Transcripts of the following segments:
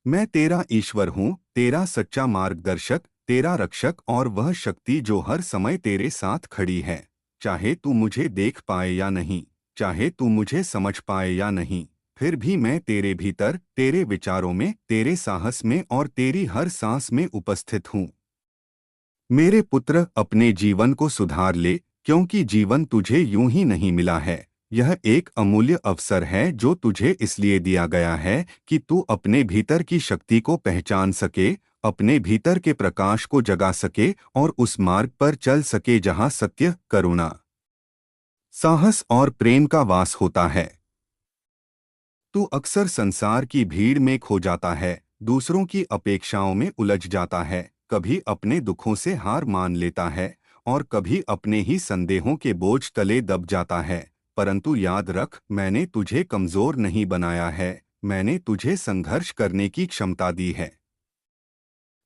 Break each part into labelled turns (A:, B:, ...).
A: मैं तेरा ईश्वर हूँ, तेरा सच्चा मार्गदर्शक, तेरा रक्षक और वह शक्ति जो हर समय तेरे साथ खड़ी है। चाहे तू मुझे देख पाए या नहीं, चाहे तू मुझे समझ पाए या नहीं, फिर भी मैं तेरे भीतर, तेरे विचारों में, तेरे साहस में और तेरी हर सांस में उपस्थित हूँ। मेरे पुत्र, अपने जीवन को सुधार ले, क्योंकि जीवन तुझे यूं ही नहीं मिला है। यह एक अमूल्य अवसर है जो तुझे इसलिए दिया गया है कि तू अपने भीतर की शक्ति को पहचान सके, अपने भीतर के प्रकाश को जगा सके और उस मार्ग पर चल सके जहां सत्य, करुणा, साहस और प्रेम का वास होता है। तू अक्सर संसार की भीड़ में खो जाता है, दूसरों की अपेक्षाओं में उलझ जाता है, कभी अपने दुखों से हार मान लेता है और कभी अपने ही संदेहों के बोझ तले दब जाता है। परंतु याद रख, मैंने तुझे कमजोर नहीं बनाया है, मैंने तुझे संघर्ष करने की क्षमता दी है।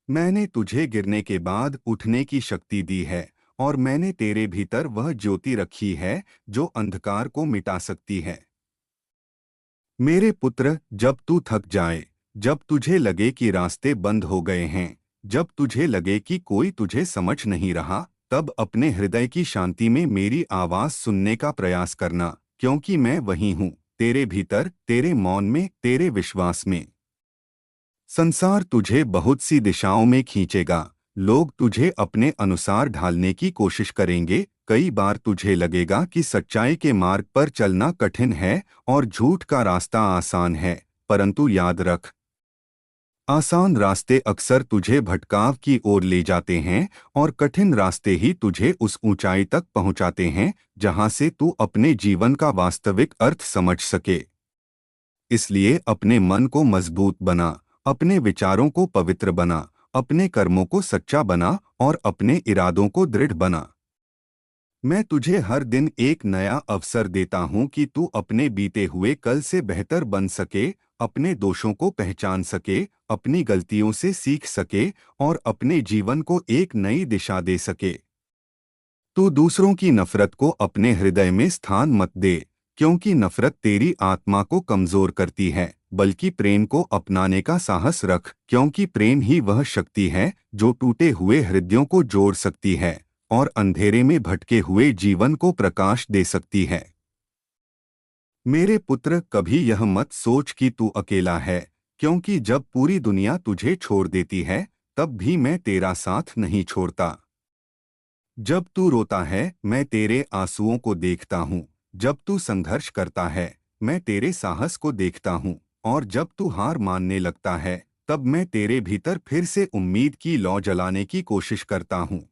A: मैंने तुझे गिरने के बाद उठने की शक्ति दी है और मैंने तेरे भीतर वह ज्योति रखी है जो अंधकार को मिटा सकती है। मेरे पुत्र, जब तू थक जाए, जब तुझे लगे कि रास्ते बंद हो गए हैं, जब तुझे लगे कि कोई तुझे समझ नहीं रहा, तब अपने हृदय की शांति में मेरी आवाज सुनने का प्रयास करना, क्योंकि मैं वही हूँ, तेरे भीतर, तेरे मौन में, तेरे विश्वास में। संसार तुझे बहुत सी दिशाओं में खींचेगा, लोग तुझे अपने अनुसार ढालने की कोशिश करेंगे, कई बार तुझे लगेगा कि सच्चाई के मार्ग पर चलना कठिन है और झूठ का रास्ता आसान है, परंतु याद रख, आसान रास्ते अक्सर तुझे भटकाव की ओर ले जाते हैं और कठिन रास्ते ही तुझे उस ऊंचाई तक पहुंचाते हैं जहां से तू अपने जीवन का वास्तविक अर्थ समझ सके। इसलिए अपने मन को मजबूत बना, अपने विचारों को पवित्र बना, अपने कर्मों को सच्चा बना और अपने इरादों को दृढ़ बना। मैं तुझे हर दिन एक नया अवसर देता हूं कि तू अपने बीते हुए कल से बेहतर बन सके, अपने दोषों को पहचान सके, अपनी गलतियों से सीख सके और अपने जीवन को एक नई दिशा दे सके। तू दूसरों की नफरत को अपने हृदय में स्थान मत दे, क्योंकि नफरत तेरी आत्मा को कमजोर करती है, बल्कि प्रेम को अपनाने का साहस रख, क्योंकि प्रेम ही वह शक्ति है जो टूटे हुए हृदयों को जोड़ सकती है और अंधेरे में भटके हुए जीवन को प्रकाश दे सकती है। मेरे पुत्र, कभी यह मत सोच कि तू अकेला है, क्योंकि जब पूरी दुनिया तुझे छोड़ देती है, तब भी मैं तेरा साथ नहीं छोड़ता। जब तू रोता है, मैं तेरे आंसुओं को देखता हूँ, जब तू संघर्ष करता है, मैं तेरे साहस को देखता हूँ और जब तू हार मानने लगता है, तब मैं तेरे भीतर फिर से उम्मीद की लौ जलाने की कोशिश करता हूँ।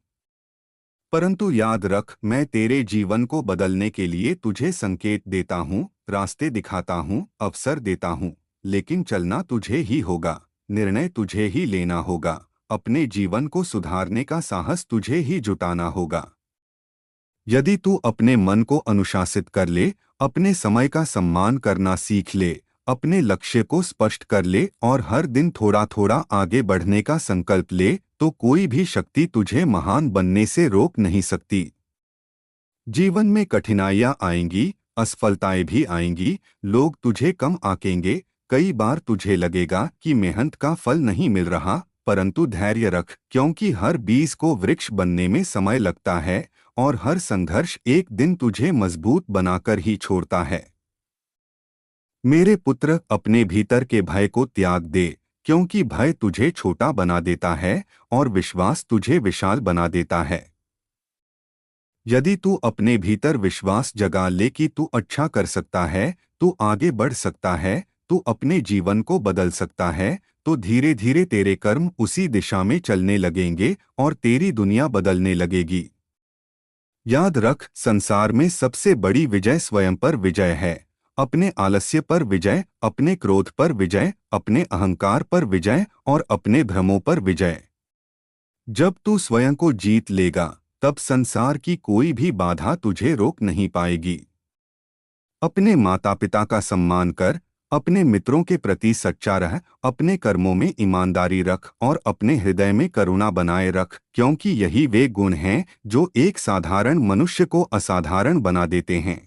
A: परंतु याद रख, मैं तेरे जीवन को बदलने के लिए तुझे संकेत देता हूँ, रास्ते दिखाता हूँ, अवसर देता हूँ, लेकिन चलना तुझे ही होगा, निर्णय तुझे ही लेना होगा, अपने जीवन को सुधारने का साहस तुझे ही जुटाना होगा। यदि तू अपने मन को अनुशासित कर ले, अपने समय का सम्मान करना सीख ले, अपने लक्ष्य को स्पष्ट कर ले और हर दिन थोड़ा थोड़ा आगे बढ़ने का संकल्प ले, तो कोई भी शक्ति तुझे महान बनने से रोक नहीं सकती। जीवन में कठिनाइयां आएंगी, असफलताएं भी आएंगी, लोग तुझे कम आंकेंगे, कई बार तुझे लगेगा कि मेहनत का फल नहीं मिल रहा, परंतु धैर्य रख, क्योंकि हर बीज को वृक्ष बनने में समय लगता है और हर संघर्ष एक दिन तुझे मजबूत बनाकर ही छोड़ता है। मेरे पुत्र, अपने भीतर के भय को त्याग दे, क्योंकि भय तुझे छोटा बना देता है और विश्वास तुझे विशाल बना देता है। यदि तू अपने भीतर विश्वास जगा ले कि तू अच्छा कर सकता है, तू आगे बढ़ सकता है, तू अपने जीवन को बदल सकता है, तो धीरे धीरे तेरे कर्म उसी दिशा में चलने लगेंगे और तेरी दुनिया बदलने लगेगी। याद रख, संसार में सबसे बड़ी विजय स्वयं पर विजय है। अपने आलस्य पर विजय, अपने क्रोध पर विजय, अपने अहंकार पर विजय और अपने भ्रमों पर विजय। जब तू स्वयं को जीत लेगा, तब संसार की कोई भी बाधा तुझे रोक नहीं पाएगी। अपने माता पिता का सम्मान कर, अपने मित्रों के प्रति सच्चा रह, अपने कर्मों में ईमानदारी रख और अपने हृदय में करुणा बनाए रख, क्योंकि यही वे गुण हैं जो एक साधारण मनुष्य को असाधारण बना देते हैं।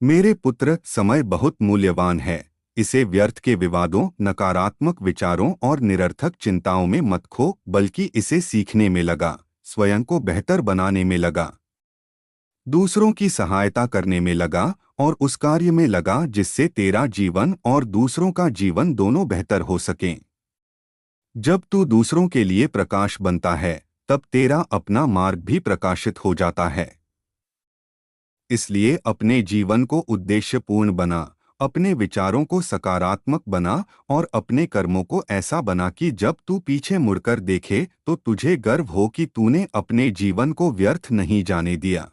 A: मेरे पुत्र, समय बहुत मूल्यवान है, इसे व्यर्थ के विवादों, नकारात्मक विचारों और निरर्थक चिंताओं में मत खो, बल्कि इसे सीखने में लगा, स्वयं को बेहतर बनाने में लगा, दूसरों की सहायता करने में लगा और उस कार्य में लगा जिससे तेरा जीवन और दूसरों का जीवन दोनों बेहतर हो सकें। जब तू दूसरों के लिए प्रकाश बनता है, तब तेरा अपना मार्ग भी प्रकाशित हो जाता है। इसलिए अपने जीवन को उद्देश्यपूर्ण बना, अपने विचारों को सकारात्मक बना और अपने कर्मों को ऐसा बना कि जब तू पीछे मुड़कर देखे तो तुझे गर्व हो कि तूने अपने जीवन को व्यर्थ नहीं जाने दिया।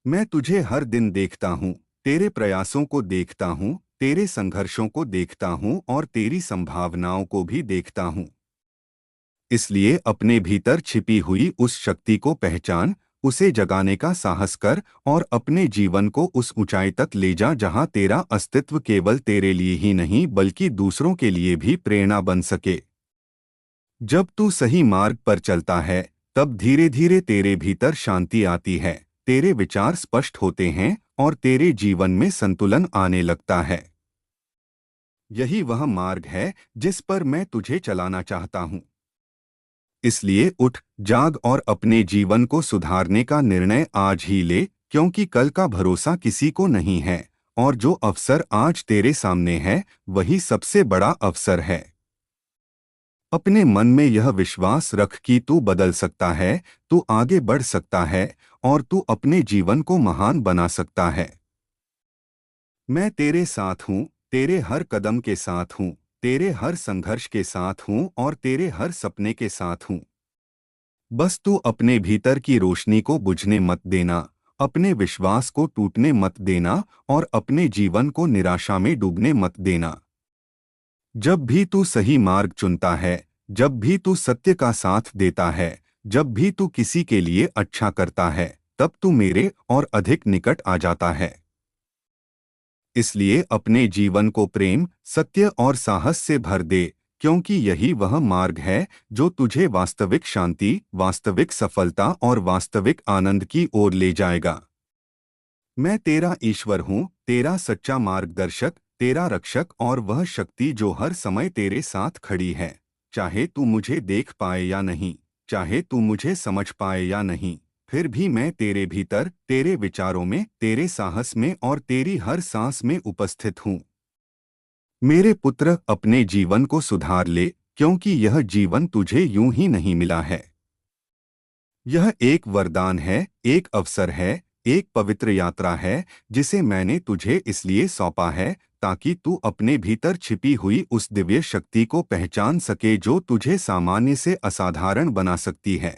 A: मैं तुझे हर दिन देखता हूँ, तेरे प्रयासों को देखता हूँ, तेरे संघर्षों को देखता हूँ और तेरी संभावनाओं को भी देखता हूँ। इसलिए अपने भीतर छिपी हुई उस शक्ति को पहचान, उसे जगाने का साहस कर और अपने जीवन को उस ऊंचाई तक ले जा जहां तेरा अस्तित्व केवल तेरे लिए ही नहीं बल्कि दूसरों के लिए भी प्रेरणा बन सके। जब तू सही मार्ग पर चलता है, तब धीरे धीरे तेरे भीतर शांति आती है, तेरे विचार स्पष्ट होते हैं और तेरे जीवन में संतुलन आने लगता है। यही वह मार्ग है जिस पर मैं तुझे चलाना चाहता हूँ। इसलिए उठ, जाग और अपने जीवन को सुधारने का निर्णय आज ही ले, क्योंकि कल का भरोसा किसी को नहीं है और जो अवसर आज तेरे सामने है वही सबसे बड़ा अवसर है। अपने मन में यह विश्वास रख कि तू बदल सकता है, तू आगे बढ़ सकता है और तू अपने जीवन को महान बना सकता है। मैं तेरे साथ हूँ, तेरे हर कदम के साथ हूँ, तेरे हर संघर्ष के साथ हूँ और तेरे हर सपने के साथ हूँ। बस तू अपने भीतर की रोशनी को बुझने मत देना, अपने विश्वास को टूटने मत देना और अपने जीवन को निराशा में डूबने मत देना। जब भी तू सही मार्ग चुनता है, जब भी तू सत्य का साथ देता है, जब भी तू किसी के लिए अच्छा करता है, तब तू मेरे और अधिक निकट आ जाता है। इसलिए अपने जीवन को प्रेम, सत्य और साहस से भर दे, क्योंकि यही वह मार्ग है जो तुझे वास्तविक शांति, वास्तविक सफलता और वास्तविक आनंद की ओर ले जाएगा। मैं तेरा ईश्वर हूँ, तेरा सच्चा मार्गदर्शक, तेरा रक्षक और वह शक्ति जो हर समय तेरे साथ खड़ी है, चाहे तू मुझे देख पाए या नहीं, चाहे तू मुझे समझ पाए या नहीं, फिर भी मैं तेरे भीतर, तेरे विचारों में, तेरे साहस में और तेरी हर सांस में उपस्थित हूँ। मेरे पुत्र, अपने जीवन को सुधार ले, क्योंकि यह जीवन तुझे यूं ही नहीं मिला है। यह एक वरदान है, एक अवसर है, एक पवित्र यात्रा है जिसे मैंने तुझे इसलिए सौंपा है ताकि तू अपने भीतर छिपी हुई उस दिव्य शक्ति को पहचान सके जो तुझे सामान्य से असाधारण बना सकती है।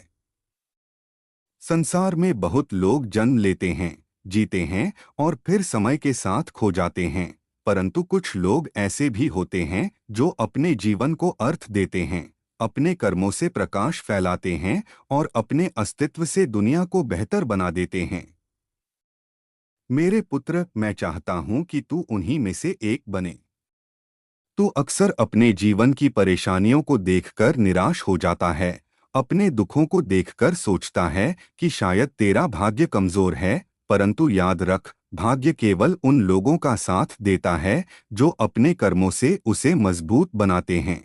A: संसार में बहुत लोग जन्म लेते हैं, जीते हैं और फिर समय के साथ खो जाते हैं, परंतु कुछ लोग ऐसे भी होते हैं जो अपने जीवन को अर्थ देते हैं, अपने कर्मों से प्रकाश फैलाते हैं और अपने अस्तित्व से दुनिया को बेहतर बना देते हैं। मेरे पुत्र, मैं चाहता हूं कि तू उन्हीं में से एक बने। तू अक्सर अपने जीवन की परेशानियों को देखकर निराश हो जाता है, अपने दुखों को देखकर सोचता है कि शायद तेरा भाग्य कमजोर है, परंतु याद रख, भाग्य केवल उन लोगों का साथ देता है जो अपने कर्मों से उसे मजबूत बनाते हैं।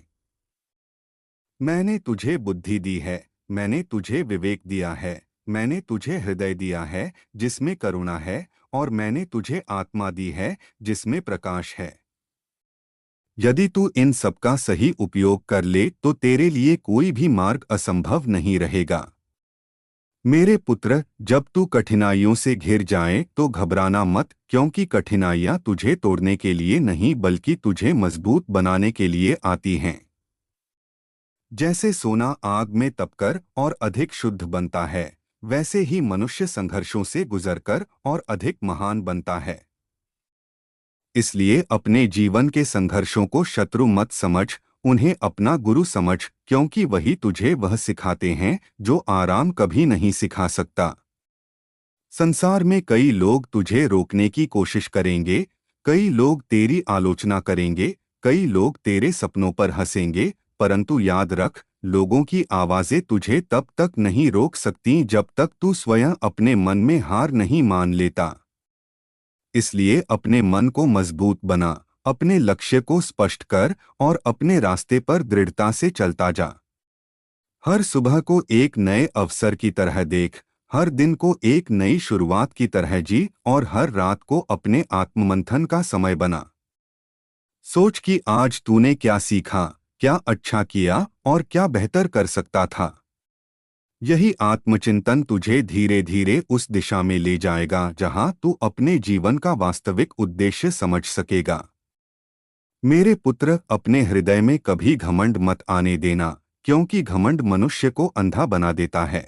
A: मैंने तुझे बुद्धि दी है, मैंने तुझे विवेक दिया है, मैंने तुझे हृदय दिया है जिसमें करुणा है और मैंने तुझे आत्मा दी है जिसमें प्रकाश है। यदि तू इन सब का सही उपयोग कर ले तो तेरे लिए कोई भी मार्ग असंभव नहीं रहेगा। मेरे पुत्र, जब तू कठिनाइयों से घिर जाए तो घबराना मत, क्योंकि कठिनाइयां तुझे तोड़ने के लिए नहीं बल्कि तुझे मजबूत बनाने के लिए आती हैं। जैसे सोना आग में तपकर और अधिक शुद्ध बनता है, वैसे ही मनुष्य संघर्षों से गुजरकर और अधिक महान बनता है। इसलिए अपने जीवन के संघर्षों को शत्रु मत समझ, उन्हें अपना गुरु समझ, क्योंकि वही तुझे वह सिखाते हैं जो आराम कभी नहीं सिखा सकता। संसार में कई लोग तुझे रोकने की कोशिश करेंगे, कई लोग तेरी आलोचना करेंगे, कई लोग तेरे सपनों पर हंसेंगे, परंतु याद रख, लोगों की आवाजें तुझे तब तक नहीं रोक सकती जब तक तू स्वयं अपने मन में हार नहीं मान लेता। इसलिए अपने मन को मजबूत बना, अपने लक्ष्य को स्पष्ट कर और अपने रास्ते पर दृढ़ता से चलता जा। हर सुबह को एक नए अवसर की तरह देख, हर दिन को एक नई शुरुआत की तरह जी और हर रात को अपने आत्ममंथन का समय बना। सोच कि आज तूने क्या सीखा, क्या अच्छा किया और क्या बेहतर कर सकता था। यही आत्मचिंतन तुझे धीरे धीरे उस दिशा में ले जाएगा जहां तू अपने जीवन का वास्तविक उद्देश्य समझ सकेगा। मेरे पुत्र, अपने हृदय में कभी घमंड मत आने देना, क्योंकि घमंड मनुष्य को अंधा बना देता है।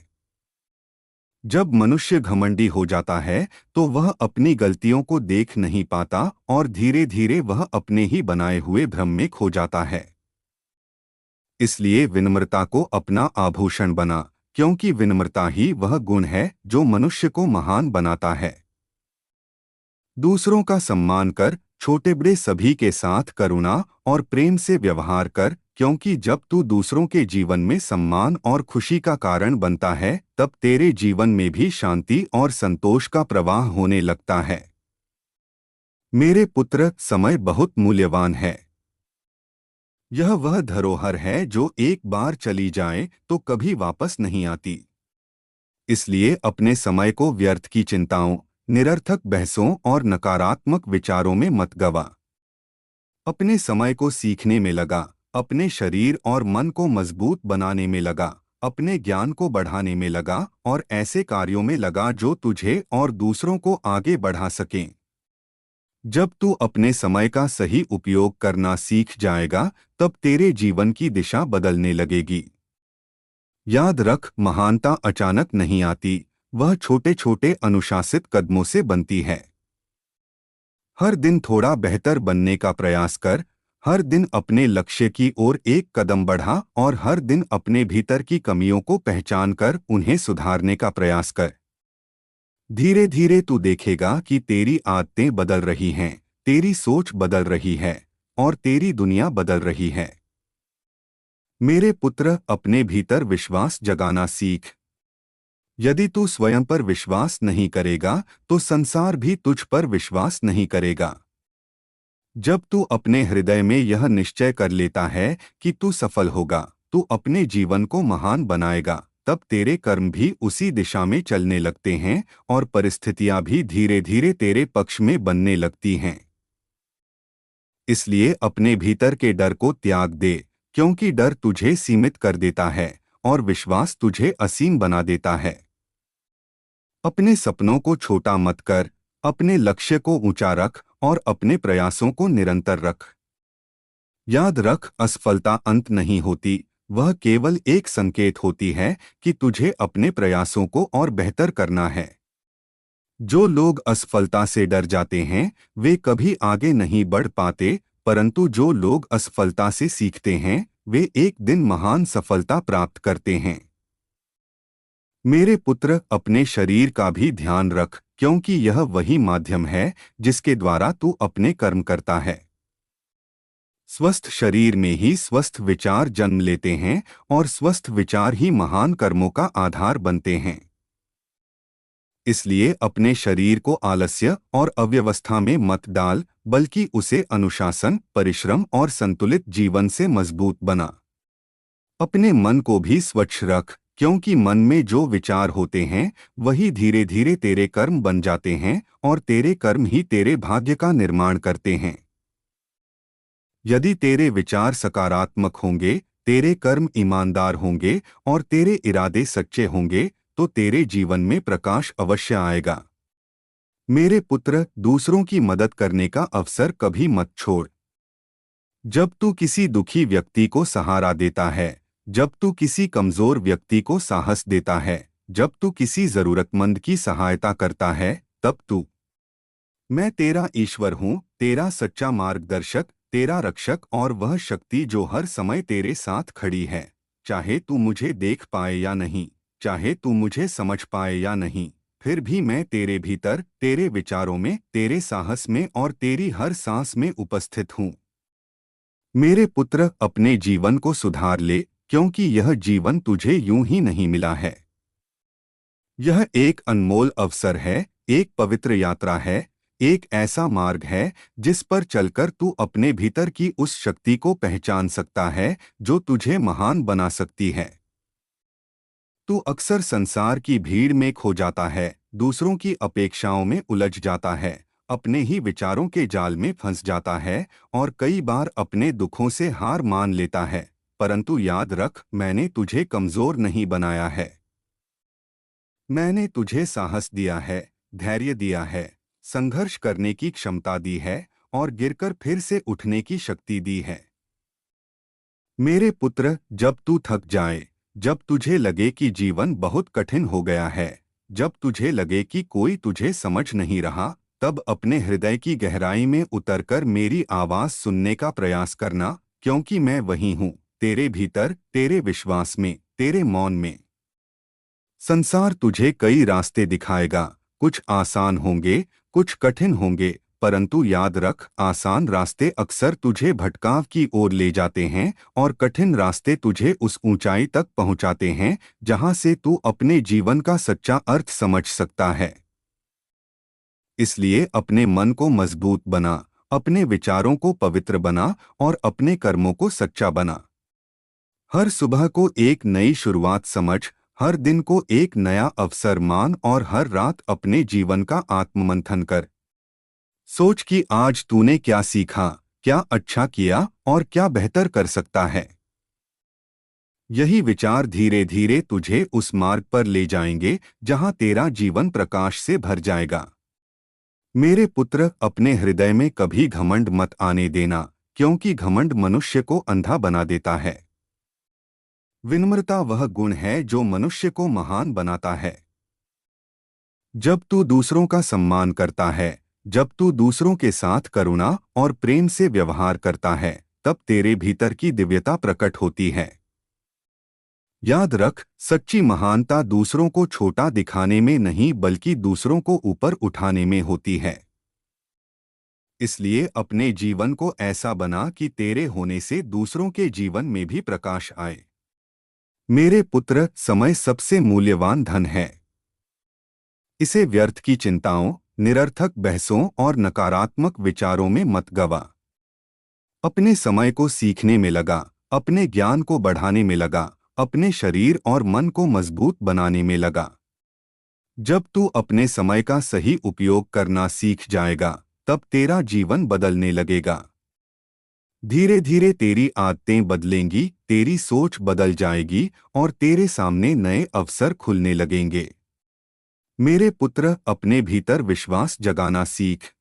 A: जब मनुष्य घमंडी हो जाता है तो वह अपनी गलतियों को देख नहीं पाता और धीरे धीरे वह अपने ही बनाए हुए भ्रम में खो जाता है। इसलिए विनम्रता को अपना आभूषण बना, क्योंकि विनम्रता ही वह गुण है जो मनुष्य को महान बनाता है। दूसरों का सम्मान कर, छोटे बड़े सभी के साथ करुणा और प्रेम से व्यवहार कर, क्योंकि जब तू दूसरों के जीवन में सम्मान और खुशी का कारण बनता है तब तेरे जीवन में भी शांति और संतोष का प्रवाह होने लगता है। मेरे पुत्र, समय बहुत मूल्यवान है। यह वह धरोहर है जो एक बार चली जाए तो कभी वापस नहीं आती। इसलिए अपने समय को व्यर्थ की चिंताओं, निरर्थक बहसों और नकारात्मक विचारों में मत गवा। अपने समय को सीखने में लगा, अपने शरीर और मन को मजबूत बनाने में लगा, अपने ज्ञान को बढ़ाने में लगा और ऐसे कार्यों में लगा जो तुझे और दूसरों को आगे बढ़ा सकें। जब तू अपने समय का सही उपयोग करना सीख जाएगा तब तेरे जीवन की दिशा बदलने लगेगी। याद रख, महानता अचानक नहीं आती, वह छोटे छोटे अनुशासित कदमों से बनती है। हर दिन थोड़ा बेहतर बनने का प्रयास कर, हर दिन अपने लक्ष्य की ओर एक कदम बढ़ा और हर दिन अपने भीतर की कमियों को पहचान कर उन्हें सुधारने का प्रयास कर। धीरे धीरे तू देखेगा कि तेरी आदतें बदल रही हैं, तेरी सोच बदल रही है और तेरी दुनिया बदल रही है। मेरे पुत्र, अपने भीतर विश्वास जगाना सीख। यदि तू स्वयं पर विश्वास नहीं करेगा तो संसार भी तुझ पर विश्वास नहीं करेगा। जब तू अपने हृदय में यह निश्चय कर लेता है कि तू सफल होगा, तू अपने जीवन को महान बनाएगा, तब तेरे कर्म भी उसी दिशा में चलने लगते हैं और परिस्थितियां भी धीरे धीरे तेरे पक्ष में बनने लगती हैं। इसलिए अपने भीतर के डर को त्याग दे, क्योंकि डर तुझे सीमित कर देता है और विश्वास तुझे असीम बना देता है। अपने सपनों को छोटा मत कर, अपने लक्ष्य को ऊंचा रख और अपने प्रयासों को निरंतर रख। याद रख, असफलता अंत नहीं होती, वह केवल एक संकेत होती है कि तुझे अपने प्रयासों को और बेहतर करना है। जो लोग असफलता से डर जाते हैं वे कभी आगे नहीं बढ़ पाते, परंतु जो लोग असफलता से सीखते हैं वे एक दिन महान सफलता प्राप्त करते हैं। मेरे पुत्र, अपने शरीर का भी ध्यान रख, क्योंकि यह वही माध्यम है जिसके द्वारा तू अपने कर्म करता है। स्वस्थ शरीर में ही स्वस्थ विचार जन्म लेते हैं और स्वस्थ विचार ही महान कर्मों का आधार बनते हैं। इसलिए अपने शरीर को आलस्य और अव्यवस्था में मत डाल, बल्कि उसे अनुशासन, परिश्रम और संतुलित जीवन से मजबूत बना। अपने मन को भी स्वच्छ रख, क्योंकि मन में जो विचार होते हैं वही धीरे धीरे तेरे कर्म बन जाते हैं और तेरे कर्म ही तेरे भाग्य का निर्माण करते हैं। यदि तेरे विचार सकारात्मक होंगे, तेरे कर्म ईमानदार होंगे और तेरे इरादे सच्चे होंगे तो तेरे जीवन में प्रकाश अवश्य आएगा। मेरे पुत्र, दूसरों की मदद करने का अवसर कभी मत छोड़। जब तू किसी दुखी व्यक्ति को सहारा देता है, जब तू किसी कमजोर व्यक्ति को साहस देता है, जब तू किसी जरूरतमंद की सहायता करता है, तब तू। मैं तेरा ईश्वर हूँ, तेरा सच्चा मार्गदर्शक, तेरा रक्षक और वह शक्ति जो हर समय तेरे साथ खड़ी है। चाहे तू मुझे देख पाए या नहीं, चाहे तू मुझे समझ पाए या नहीं, फिर भी मैं तेरे भीतर, तेरे विचारों में, तेरे साहस में और तेरी हर सांस में उपस्थित हूँ। मेरे पुत्र, अपने जीवन को सुधार ले, क्योंकि यह जीवन तुझे यूं ही नहीं मिला है। यह एक अनमोल अवसर है, एक पवित्र यात्रा है, एक ऐसा मार्ग है जिस पर चलकर तू अपने भीतर की उस शक्ति को पहचान सकता है जो तुझे महान बना सकती है। तू अक्सर संसार की भीड़ में खो जाता है, दूसरों की अपेक्षाओं में उलझ जाता है, अपने ही विचारों के जाल में फंस जाता है और कई बार अपने दुखों से हार मान लेता है। परंतु याद रख, मैंने तुझे कमजोर नहीं बनाया है। मैंने तुझे साहस दिया है, धैर्य दिया है, संघर्ष करने की क्षमता दी है और गिरकर फिर से उठने की शक्ति दी है। मेरे पुत्र, जब तू थक जाए, जब तुझे लगे कि जीवन बहुत कठिन हो गया है, जब तुझे लगे कि कोई तुझे समझ नहीं रहा, तब अपने हृदय की गहराई में उतरकर मेरी आवाज सुनने का प्रयास करना, क्योंकि मैं वही हूँ, तेरे भीतर, तेरे विश्वास में, तेरे मौन में। संसार तुझे कई रास्ते दिखाएगा, कुछ आसान होंगे, कुछ कठिन होंगे, परंतु याद रख, आसान रास्ते अक्सर तुझे भटकाव की ओर ले जाते हैं और कठिन रास्ते तुझे उस ऊंचाई तक पहुंचाते हैं जहां से तू अपने जीवन का सच्चा अर्थ समझ सकता है। इसलिए अपने मन को मजबूत बना, अपने विचारों को पवित्र बना और अपने कर्मों को सच्चा बना। हर सुबह को एक नई शुरुआत समझ, हर दिन को एक नया अवसर मान और हर रात अपने जीवन का आत्ममंथन कर। सोच कि आज तूने क्या सीखा, क्या अच्छा किया और क्या बेहतर कर सकता है। यही विचार धीरे धीरे तुझे उस मार्ग पर ले जाएंगे जहां तेरा जीवन प्रकाश से भर जाएगा। मेरे पुत्र, अपने हृदय में कभी घमंड मत आने देना, क्योंकि घमंड मनुष्य को अंधा बना देता है। विनम्रता वह गुण है जो मनुष्य को महान बनाता है। जब तू दूसरों का सम्मान करता है, जब तू दूसरों के साथ करुणा और प्रेम से व्यवहार करता है, तब तेरे भीतर की दिव्यता प्रकट होती है। याद रख, सच्ची महानता दूसरों को छोटा दिखाने में नहीं बल्कि दूसरों को ऊपर उठाने में होती है। इसलिए अपने जीवन को ऐसा बना कि तेरे होने से दूसरों के जीवन में भी प्रकाश आए। मेरे पुत्र, समय सबसे मूल्यवान धन है। इसे व्यर्थ की चिंताओं, निरर्थक बहसों और नकारात्मक विचारों में मत गवा। अपने समय को सीखने में लगा, अपने ज्ञान को बढ़ाने में लगा, अपने शरीर और मन को मजबूत बनाने में लगा। जब तू अपने समय का सही उपयोग करना सीख जाएगा, तब तेरा जीवन बदलने लगेगा। धीरे धीरे तेरी आदतें बदलेंगी, तेरी सोच बदल जाएगी और तेरे सामने नए अवसर खुलने लगेंगे। मेरे पुत्र, अपने भीतर विश्वास जगाना सीख।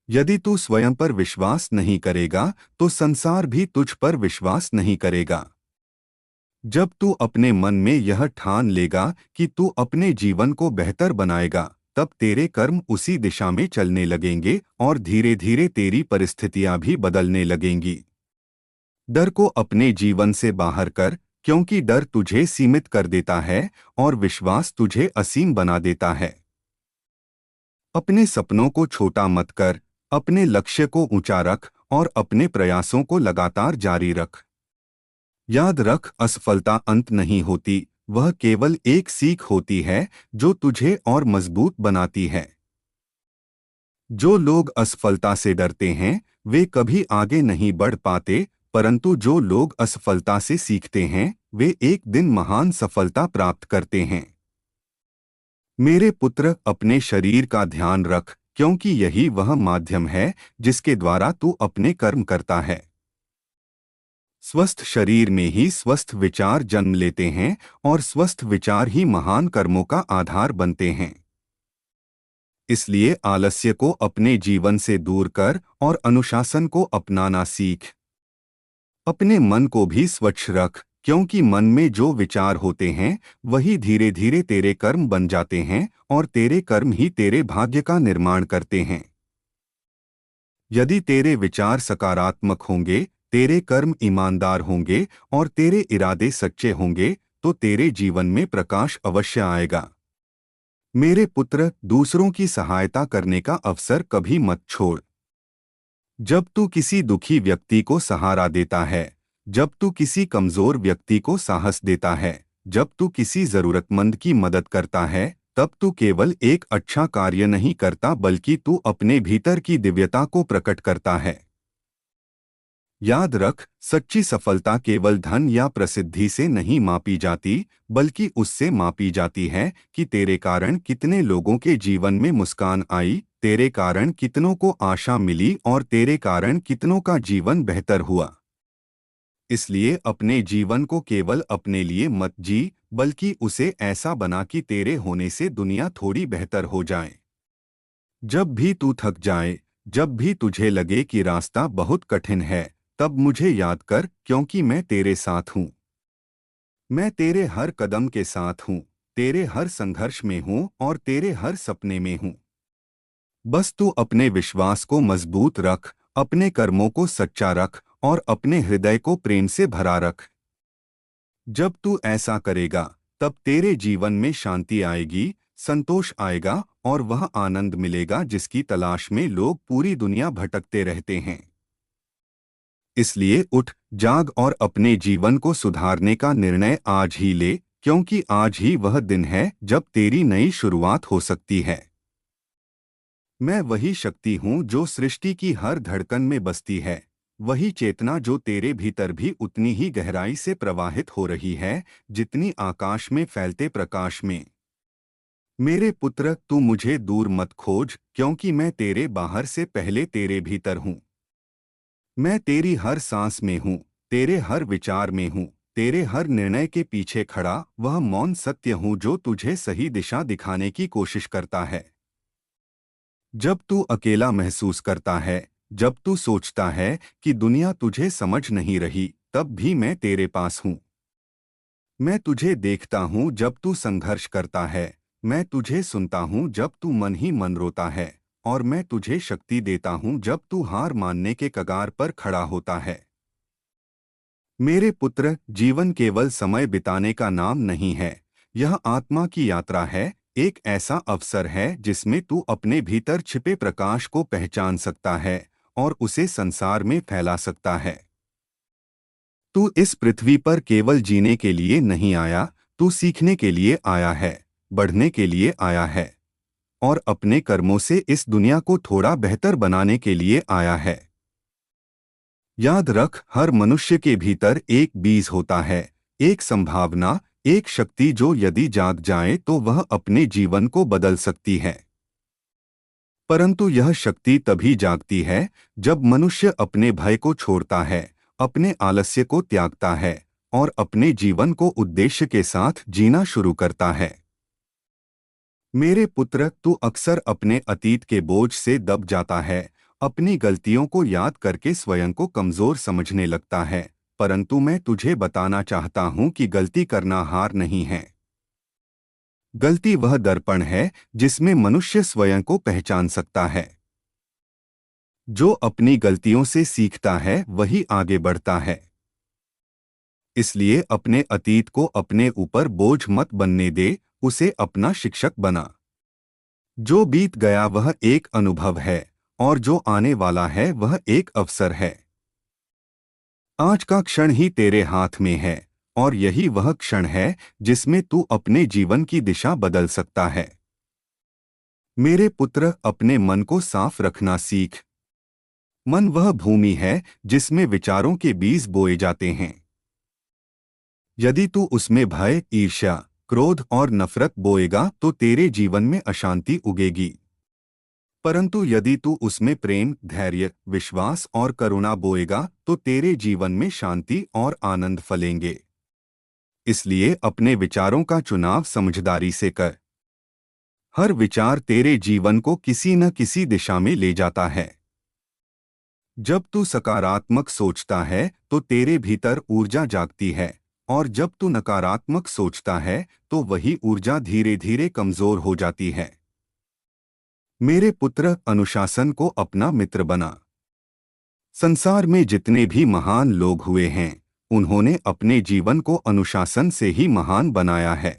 A: यदि तू स्वयं पर विश्वास नहीं करेगा, तो संसार भी तुझ पर विश्वास नहीं करेगा। जब तू अपने मन में यह ठान लेगा कि तू अपने जीवन को बेहतर बनाएगा, तब तेरे कर्म उसी दिशा में चलने लगेंगे और धीरे धीरे तेरी परिस्थितियां भी बदलने लगेंगी। डर को अपने जीवन से बाहर कर, क्योंकि डर तुझे सीमित कर देता है और विश्वास तुझे असीम बना देता है। अपने सपनों को छोटा मत कर, अपने लक्ष्य को ऊंचा रख और अपने प्रयासों को लगातार जारी रख। याद रख, असफलता अंत नहीं होती, वह केवल एक सीख होती है जो तुझे और मजबूत बनाती है। जो लोग असफलता से डरते हैं, वे कभी आगे नहीं बढ़ पाते, परंतु जो लोग असफलता से सीखते हैं, वे एक दिन महान सफलता प्राप्त करते हैं। मेरे पुत्र, अपने शरीर का ध्यान रख, क्योंकि यही वह माध्यम है जिसके द्वारा तू अपने कर्म करता है। स्वस्थ शरीर में ही स्वस्थ विचार जन्म लेते हैं और स्वस्थ विचार ही महान कर्मों का आधार बनते हैं। इसलिए आलस्य को अपने जीवन से दूर कर और अनुशासन को अपनाना सीख। अपने मन को भी स्वच्छ रख, क्योंकि मन में जो विचार होते हैं वही धीरे धीरे तेरे कर्म बन जाते हैं और तेरे कर्म ही तेरे भाग्य का निर्माण करते हैं। यदि तेरे विचार सकारात्मक होंगे, तेरे कर्म ईमानदार होंगे और तेरे इरादे सच्चे होंगे, तो तेरे जीवन में प्रकाश अवश्य आएगा। मेरे पुत्र, दूसरों की सहायता करने का अवसर कभी मत छोड़। जब तू किसी दुखी व्यक्ति को सहारा देता है, जब तू किसी कमजोर व्यक्ति को साहस देता है, जब तू किसी जरूरतमंद की मदद करता है, तब तू केवल एक अच्छा कार्य नहीं करता बल्कि तू अपने भीतर की दिव्यता को प्रकट करता है। याद रख, सच्ची सफलता केवल धन या प्रसिद्धि से नहीं मापी जाती, बल्कि उससे मापी जाती है कि तेरे कारण कितने लोगों के जीवन में मुस्कान आई, तेरे कारण कितनों को आशा मिली और तेरे कारण कितनों का जीवन बेहतर हुआ। इसलिए अपने जीवन को केवल अपने लिए मत जी, बल्कि उसे ऐसा बना कि तेरे होने से दुनिया थोड़ी बेहतर हो जाए। जब भी तू थक जाए, जब भी तुझे लगे कि रास्ता बहुत कठिन है, तब मुझे याद कर, क्योंकि मैं तेरे साथ हूँ। मैं तेरे हर कदम के साथ हूँ, तेरे हर संघर्ष में हूँ और तेरे हर सपने में हूँ। बस तू अपने विश्वास को मजबूत रख, अपने कर्मों को सच्चा रख और अपने हृदय को प्रेम से भरा रख। जब तू ऐसा करेगा, तब तेरे जीवन में शांति आएगी, संतोष आएगा और वह आनंद मिलेगा जिसकी तलाश में लोग पूरी दुनिया भटकते रहते हैं। इसलिए उठ, जाग और अपने जीवन को सुधारने का निर्णय आज ही ले, क्योंकि आज ही वह दिन है जब तेरी नई शुरुआत हो सकती है। मैं वही शक्ति हूँ जो सृष्टि की हर धड़कन में बसती है, वही चेतना जो तेरे भीतर भी उतनी ही गहराई से प्रवाहित हो रही है जितनी आकाश में फैलते प्रकाश में। मेरे पुत्र, तू मुझे दूर मत खोज, क्योंकि मैं तेरे बाहर से पहले तेरे भीतर हूँ। मैं तेरी हर सांस में हूँ, तेरे हर विचार में हूँ, तेरे हर निर्णय के पीछे खड़ा वह मौन सत्य हूँ जो तुझे सही दिशा दिखाने की कोशिश करता है। जब तू अकेला महसूस करता है, जब तू सोचता है कि दुनिया तुझे समझ नहीं रही, तब भी मैं तेरे पास हूँ। मैं तुझे देखता हूँ जब तू संघर्ष करता है, मैं तुझे सुनता हूँ जब तू मन ही मन रोता है, और मैं तुझे शक्ति देता हूँ जब तू हार मानने के कगार पर खड़ा होता है। मेरे पुत्र, जीवन केवल समय बिताने का नाम नहीं है, यह आत्मा की यात्रा है, एक ऐसा अवसर है जिसमें तू अपने भीतर छिपे प्रकाश को पहचान सकता है और उसे संसार में फैला सकता है। तू इस पृथ्वी पर केवल जीने के लिए नहीं आया, तू सीखने के लिए आया है, बढ़ने के लिए आया है और अपने कर्मों से इस दुनिया को थोड़ा बेहतर बनाने के लिए आया है। याद रख, हर मनुष्य के भीतर एक बीज होता है, एक संभावना, एक शक्ति जो यदि जाग जाए तो वह अपने जीवन को बदल सकती है। परंतु यह शक्ति तभी जागती है जब मनुष्य अपने भय को छोड़ता है, अपने आलस्य को त्यागता है और अपने जीवन को उद्देश्य के साथ जीना शुरू करता है। मेरे पुत्र, तू अक्सर अपने अतीत के बोझ से दब जाता है, अपनी गलतियों को याद करके स्वयं को कमजोर समझने लगता है, परंतु मैं तुझे बताना चाहता हूं कि गलती करना हार नहीं है। गलती वह दर्पण है जिसमें मनुष्य स्वयं को पहचान सकता है। जो अपनी गलतियों से सीखता है वही आगे बढ़ता है। इसलिए अपने अतीत को अपने ऊपर बोझ मत बनने दे, उसे अपना शिक्षक बना। जो बीत गया वह एक अनुभव है और जो आने वाला है वह एक अवसर है। आज का क्षण ही तेरे हाथ में है और यही वह क्षण है जिसमें तू अपने जीवन की दिशा बदल सकता है। मेरे पुत्र, अपने मन को साफ रखना सीख। मन वह भूमि है जिसमें विचारों के बीज बोए जाते हैं। यदि तू उसमें भय, ईर्ष्या, क्रोध और नफरत बोएगा तो तेरे जीवन में अशांति उगेगी। परंतु यदि तू उसमें प्रेम, धैर्य, विश्वास और करुणा बोएगा तो तेरे जीवन में शांति और आनंद फलेंगे। इसलिए अपने विचारों का चुनाव समझदारी से कर। हर विचार तेरे जीवन को किसी न किसी दिशा में ले जाता है। जब तू सकारात्मक सोचता है तो तेरे भीतर ऊर्जा जागती है और जब तू नकारात्मक सोचता है तो वही ऊर्जा धीरे धीरे कमजोर हो जाती है। मेरे पुत्र, अनुशासन को अपना मित्र बना। संसार में जितने भी महान लोग हुए हैं, उन्होंने अपने जीवन को अनुशासन से ही महान बनाया है।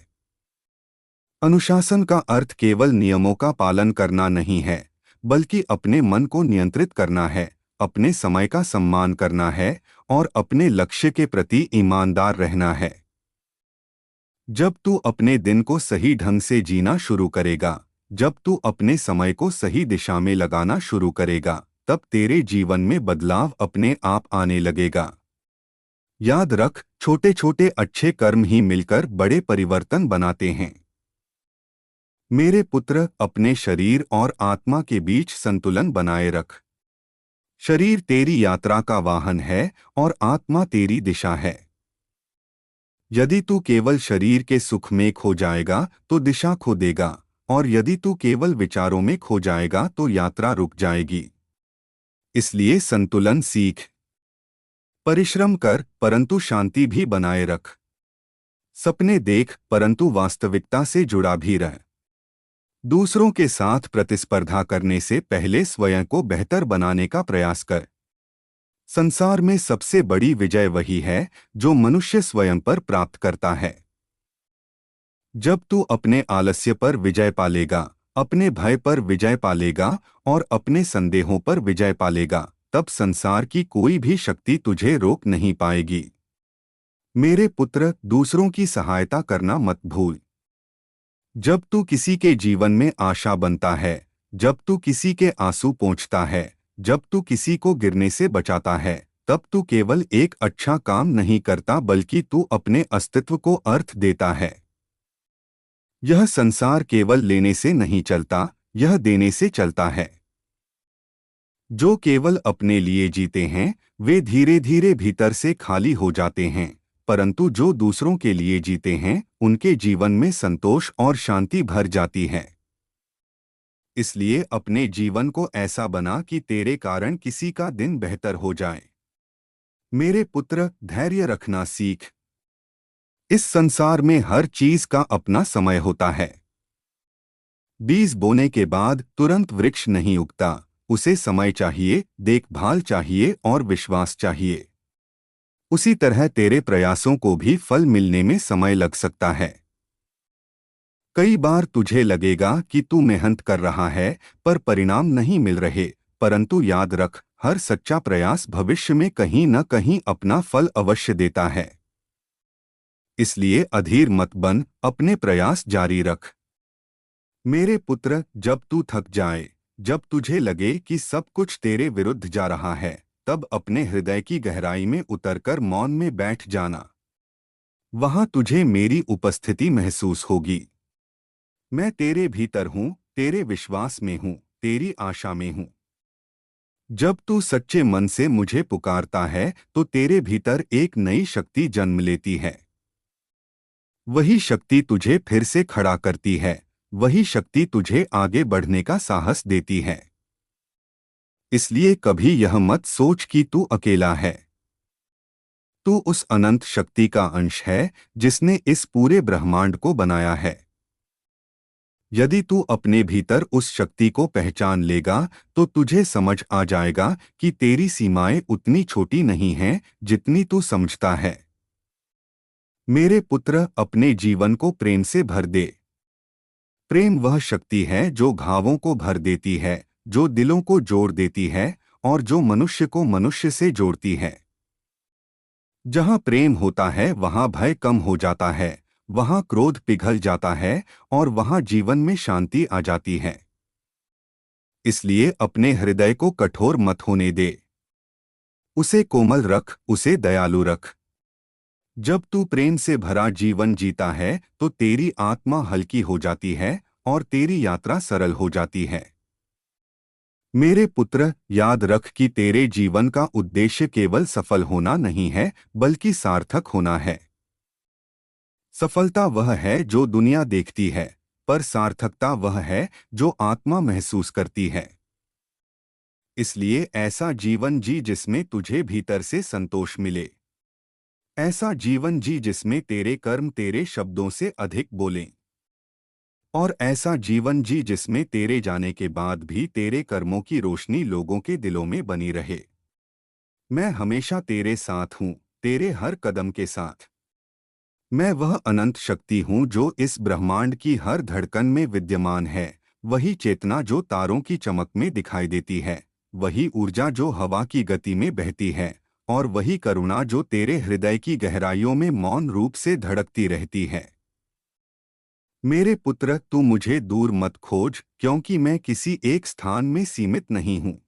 A: अनुशासन का अर्थ केवल नियमों का पालन करना नहीं है, बल्कि अपने मन को नियंत्रित करना है, अपने समय का सम्मान करना है और अपने लक्ष्य के प्रति ईमानदार रहना है। जब तू अपने दिन को सही ढंग से जीना शुरू करेगा, जब तू अपने समय को सही दिशा में लगाना शुरू करेगा, तब तेरे जीवन में बदलाव अपने आप आने लगेगा। याद रख, छोटे छोटे अच्छे कर्म ही मिलकर बड़े परिवर्तन बनाते हैं। मेरे पुत्र, अपने शरीर और आत्मा के बीच संतुलन बनाए रख। शरीर तेरी यात्रा का वाहन है और आत्मा तेरी दिशा है। यदि तू केवल शरीर के सुख में खो जाएगा तो दिशा खो देगा, और यदि तू केवल विचारों में खो जाएगा तो यात्रा रुक जाएगी। इसलिए संतुलन सीख। परिश्रम कर परंतु शांति भी बनाए रख। सपने देख परंतु वास्तविकता से जुड़ा भी रह। दूसरों के साथ प्रतिस्पर्धा करने से पहले स्वयं को बेहतर बनाने का प्रयास कर। संसार में सबसे बड़ी विजय वही है जो मनुष्य स्वयं पर प्राप्त करता है। जब तू अपने आलस्य पर विजय पालेगा, अपने भय पर विजय पालेगा और अपने संदेहों पर विजय पालेगा, तब संसार की कोई भी शक्ति तुझे रोक नहीं पाएगी। मेरे पुत्र, दूसरों की सहायता करना मत भूल। जब तू किसी के जीवन में आशा बनता है, जब तू किसी के आंसू पोंछता है, जब तू किसी को गिरने से बचाता है, तब तू केवल एक अच्छा काम नहीं करता बल्कि तू अपने अस्तित्व को अर्थ देता है। यह संसार केवल लेने से नहीं चलता, यह देने से चलता है। जो केवल अपने लिए जीते हैं वे धीरे धीरे भीतर से खाली हो जाते हैं, परंतु जो दूसरों के लिए जीते हैं उनके जीवन में संतोष और शांति भर जाती है। इसलिए अपने जीवन को ऐसा बना कि तेरे कारण किसी का दिन बेहतर हो जाए। मेरे पुत्र, धैर्य रखना सीख। इस संसार में हर चीज का अपना समय होता है। बीज बोने के बाद तुरंत वृक्ष नहीं उगता, उसे समय चाहिए, देखभाल चाहिए और विश्वास चाहिए। उसी तरह तेरे प्रयासों को भी फल मिलने में समय लग सकता है। कई बार तुझे लगेगा कि तू मेहनत कर रहा है पर परिणाम नहीं मिल रहे, परंतु याद रख, हर सच्चा प्रयास भविष्य में कहीं न कहीं अपना फल अवश्य देता है। इसलिए अधीर मत बन, अपने प्रयास जारी रख। मेरे पुत्र, जब तू थक जाए, जब तुझे लगे कि सब कुछ तेरे विरुद्ध जा रहा है, तब अपने हृदय की गहराई में उतरकर मौन में बैठ जाना। वहां तुझे मेरी उपस्थिति महसूस होगी। मैं तेरे भीतर हूं, तेरे विश्वास में हूं, तेरी आशा में हूं। जब तू सच्चे मन से मुझे पुकारता है तो तेरे भीतर एक नई शक्ति जन्म लेती है। वही शक्ति तुझे फिर से खड़ा करती है, वही शक्ति तुझे आगे बढ़ने का साहस देती है। इसलिए कभी यह मत सोच कि तू अकेला है। तू उस अनंत शक्ति का अंश है जिसने इस पूरे ब्रह्मांड को बनाया है। यदि तू अपने भीतर उस शक्ति को पहचान लेगा तो तुझे समझ आ जाएगा कि तेरी सीमाएं उतनी छोटी नहीं हैं जितनी तू समझता है। मेरे पुत्र, अपने जीवन को प्रेम से भर दे। प्रेम वह शक्ति है जो घावों को भर देती है, जो दिलों को जोड़ देती है और जो मनुष्य को मनुष्य से जोड़ती है। जहां प्रेम होता है वहां भय कम हो जाता है, वहां क्रोध पिघल जाता है और वहां जीवन में शांति आ जाती है। इसलिए अपने हृदय को कठोर मत होने दे। उसे कोमल रख, उसे दयालु रख। जब तू प्रेम से भरा जीवन जीता है तो तेरी आत्मा हल्की हो जाती है और तेरी यात्रा सरल हो जाती है। मेरे पुत्र, याद रख कि तेरे जीवन का उद्देश्य केवल सफल होना नहीं है बल्कि सार्थक होना है। सफलता वह है जो दुनिया देखती है, पर सार्थकता वह है जो आत्मा महसूस करती है। इसलिए ऐसा जीवन जी जिसमें तुझे भीतर से संतोष मिले। ऐसा जीवन जी जिसमें तेरे कर्म तेरे शब्दों से अधिक बोलें। और ऐसा जीवन जी जिसमें तेरे जाने के बाद भी तेरे कर्मों की रोशनी लोगों के दिलों में बनी रहे। मैं हमेशा तेरे साथ हूँ, तेरे हर कदम के साथ। मैं वह अनंत शक्ति हूँ जो इस ब्रह्मांड की हर धड़कन में विद्यमान है, वही चेतना जो तारों की चमक में दिखाई देती है, वही ऊर्जा जो हवा की गति में बहती है, और वही करुणा जो तेरे हृदय की गहराइयों में मौन रूप से धड़कती रहती है। मेरे पुत्र, तू मुझे दूर मत खोज, क्योंकि मैं किसी एक स्थान में सीमित नहीं हूँ।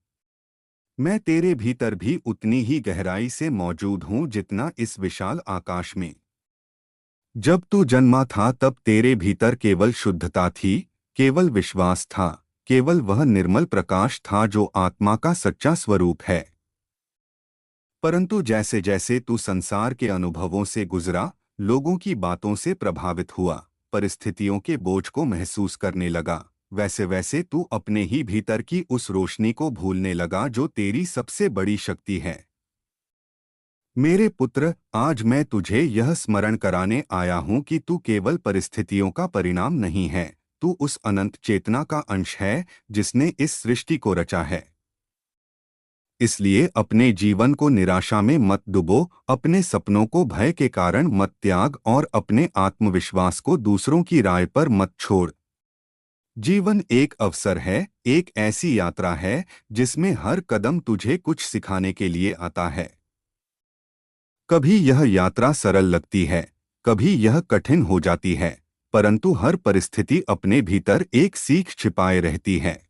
A: मैं तेरे भीतर भी उतनी ही गहराई से मौजूद हूँ जितना इस विशाल आकाश में। जब तू जन्मा था तब तेरे भीतर केवल शुद्धता थी, केवल विश्वास था, केवल वह निर्मल प्रकाश था जो आत्मा का सच्चा स्वरूप है। परंतु जैसे जैसे तू संसार के अनुभवों से गुजरा, लोगों की बातों से प्रभावित हुआ, परिस्थितियों के बोझ को महसूस करने लगा, वैसे वैसे तू अपने ही भीतर की उस रोशनी को भूलने लगा जो तेरी सबसे बड़ी शक्ति है। मेरे पुत्र, आज मैं तुझे यह स्मरण कराने आया हूं कि तू केवल परिस्थितियों का परिणाम नहीं है, तू उस अनंत चेतना का अंश है जिसने इस सृष्टि को रचा है। इसलिए अपने जीवन को निराशा में मत डुबो, अपने सपनों को भय के कारण मत त्याग और अपने आत्मविश्वास को दूसरों की राय पर मत छोड़। जीवन एक अवसर है, एक ऐसी यात्रा है जिसमें हर कदम तुझे कुछ सिखाने के लिए आता है। कभी यह यात्रा सरल लगती है, कभी यह कठिन हो जाती है, परंतु हर परिस्थिति अपने भीतर एक सीख छिपाए रहती है।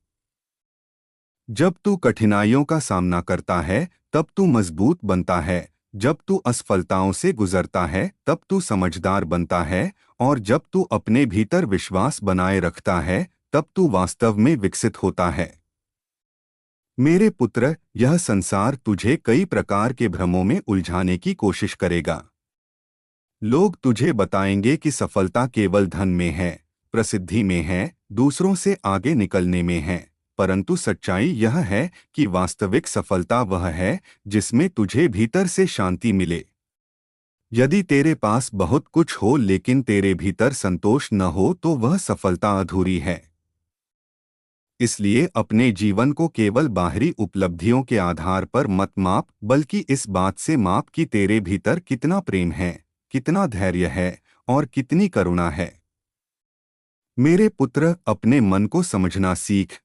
A: जब तू कठिनाइयों का सामना करता है तब तू मजबूत बनता है, जब तू असफलताओं से गुजरता है तब तू समझदार बनता है, और जब तू अपने भीतर विश्वास बनाए रखता है तब तू वास्तव में विकसित होता है। मेरे पुत्र, यह संसार तुझे कई प्रकार के भ्रमों में उलझाने की कोशिश करेगा। लोग तुझे बताएंगे कि सफलता केवल धन में है, प्रसिद्धि में है, दूसरों से आगे निकलने में है, परंतु सच्चाई यह है कि वास्तविक सफलता वह है जिसमें तुझे भीतर से शांति मिले। यदि तेरे पास बहुत कुछ हो लेकिन तेरे भीतर संतोष न हो तो वह सफलता अधूरी है। इसलिए अपने जीवन को केवल बाहरी उपलब्धियों के आधार पर मत माप, बल्कि इस बात से माप कि तेरे भीतर कितना प्रेम है, कितना धैर्य है और कितनी करुणा है। मेरे पुत्र, अपने मन को समझना सीख।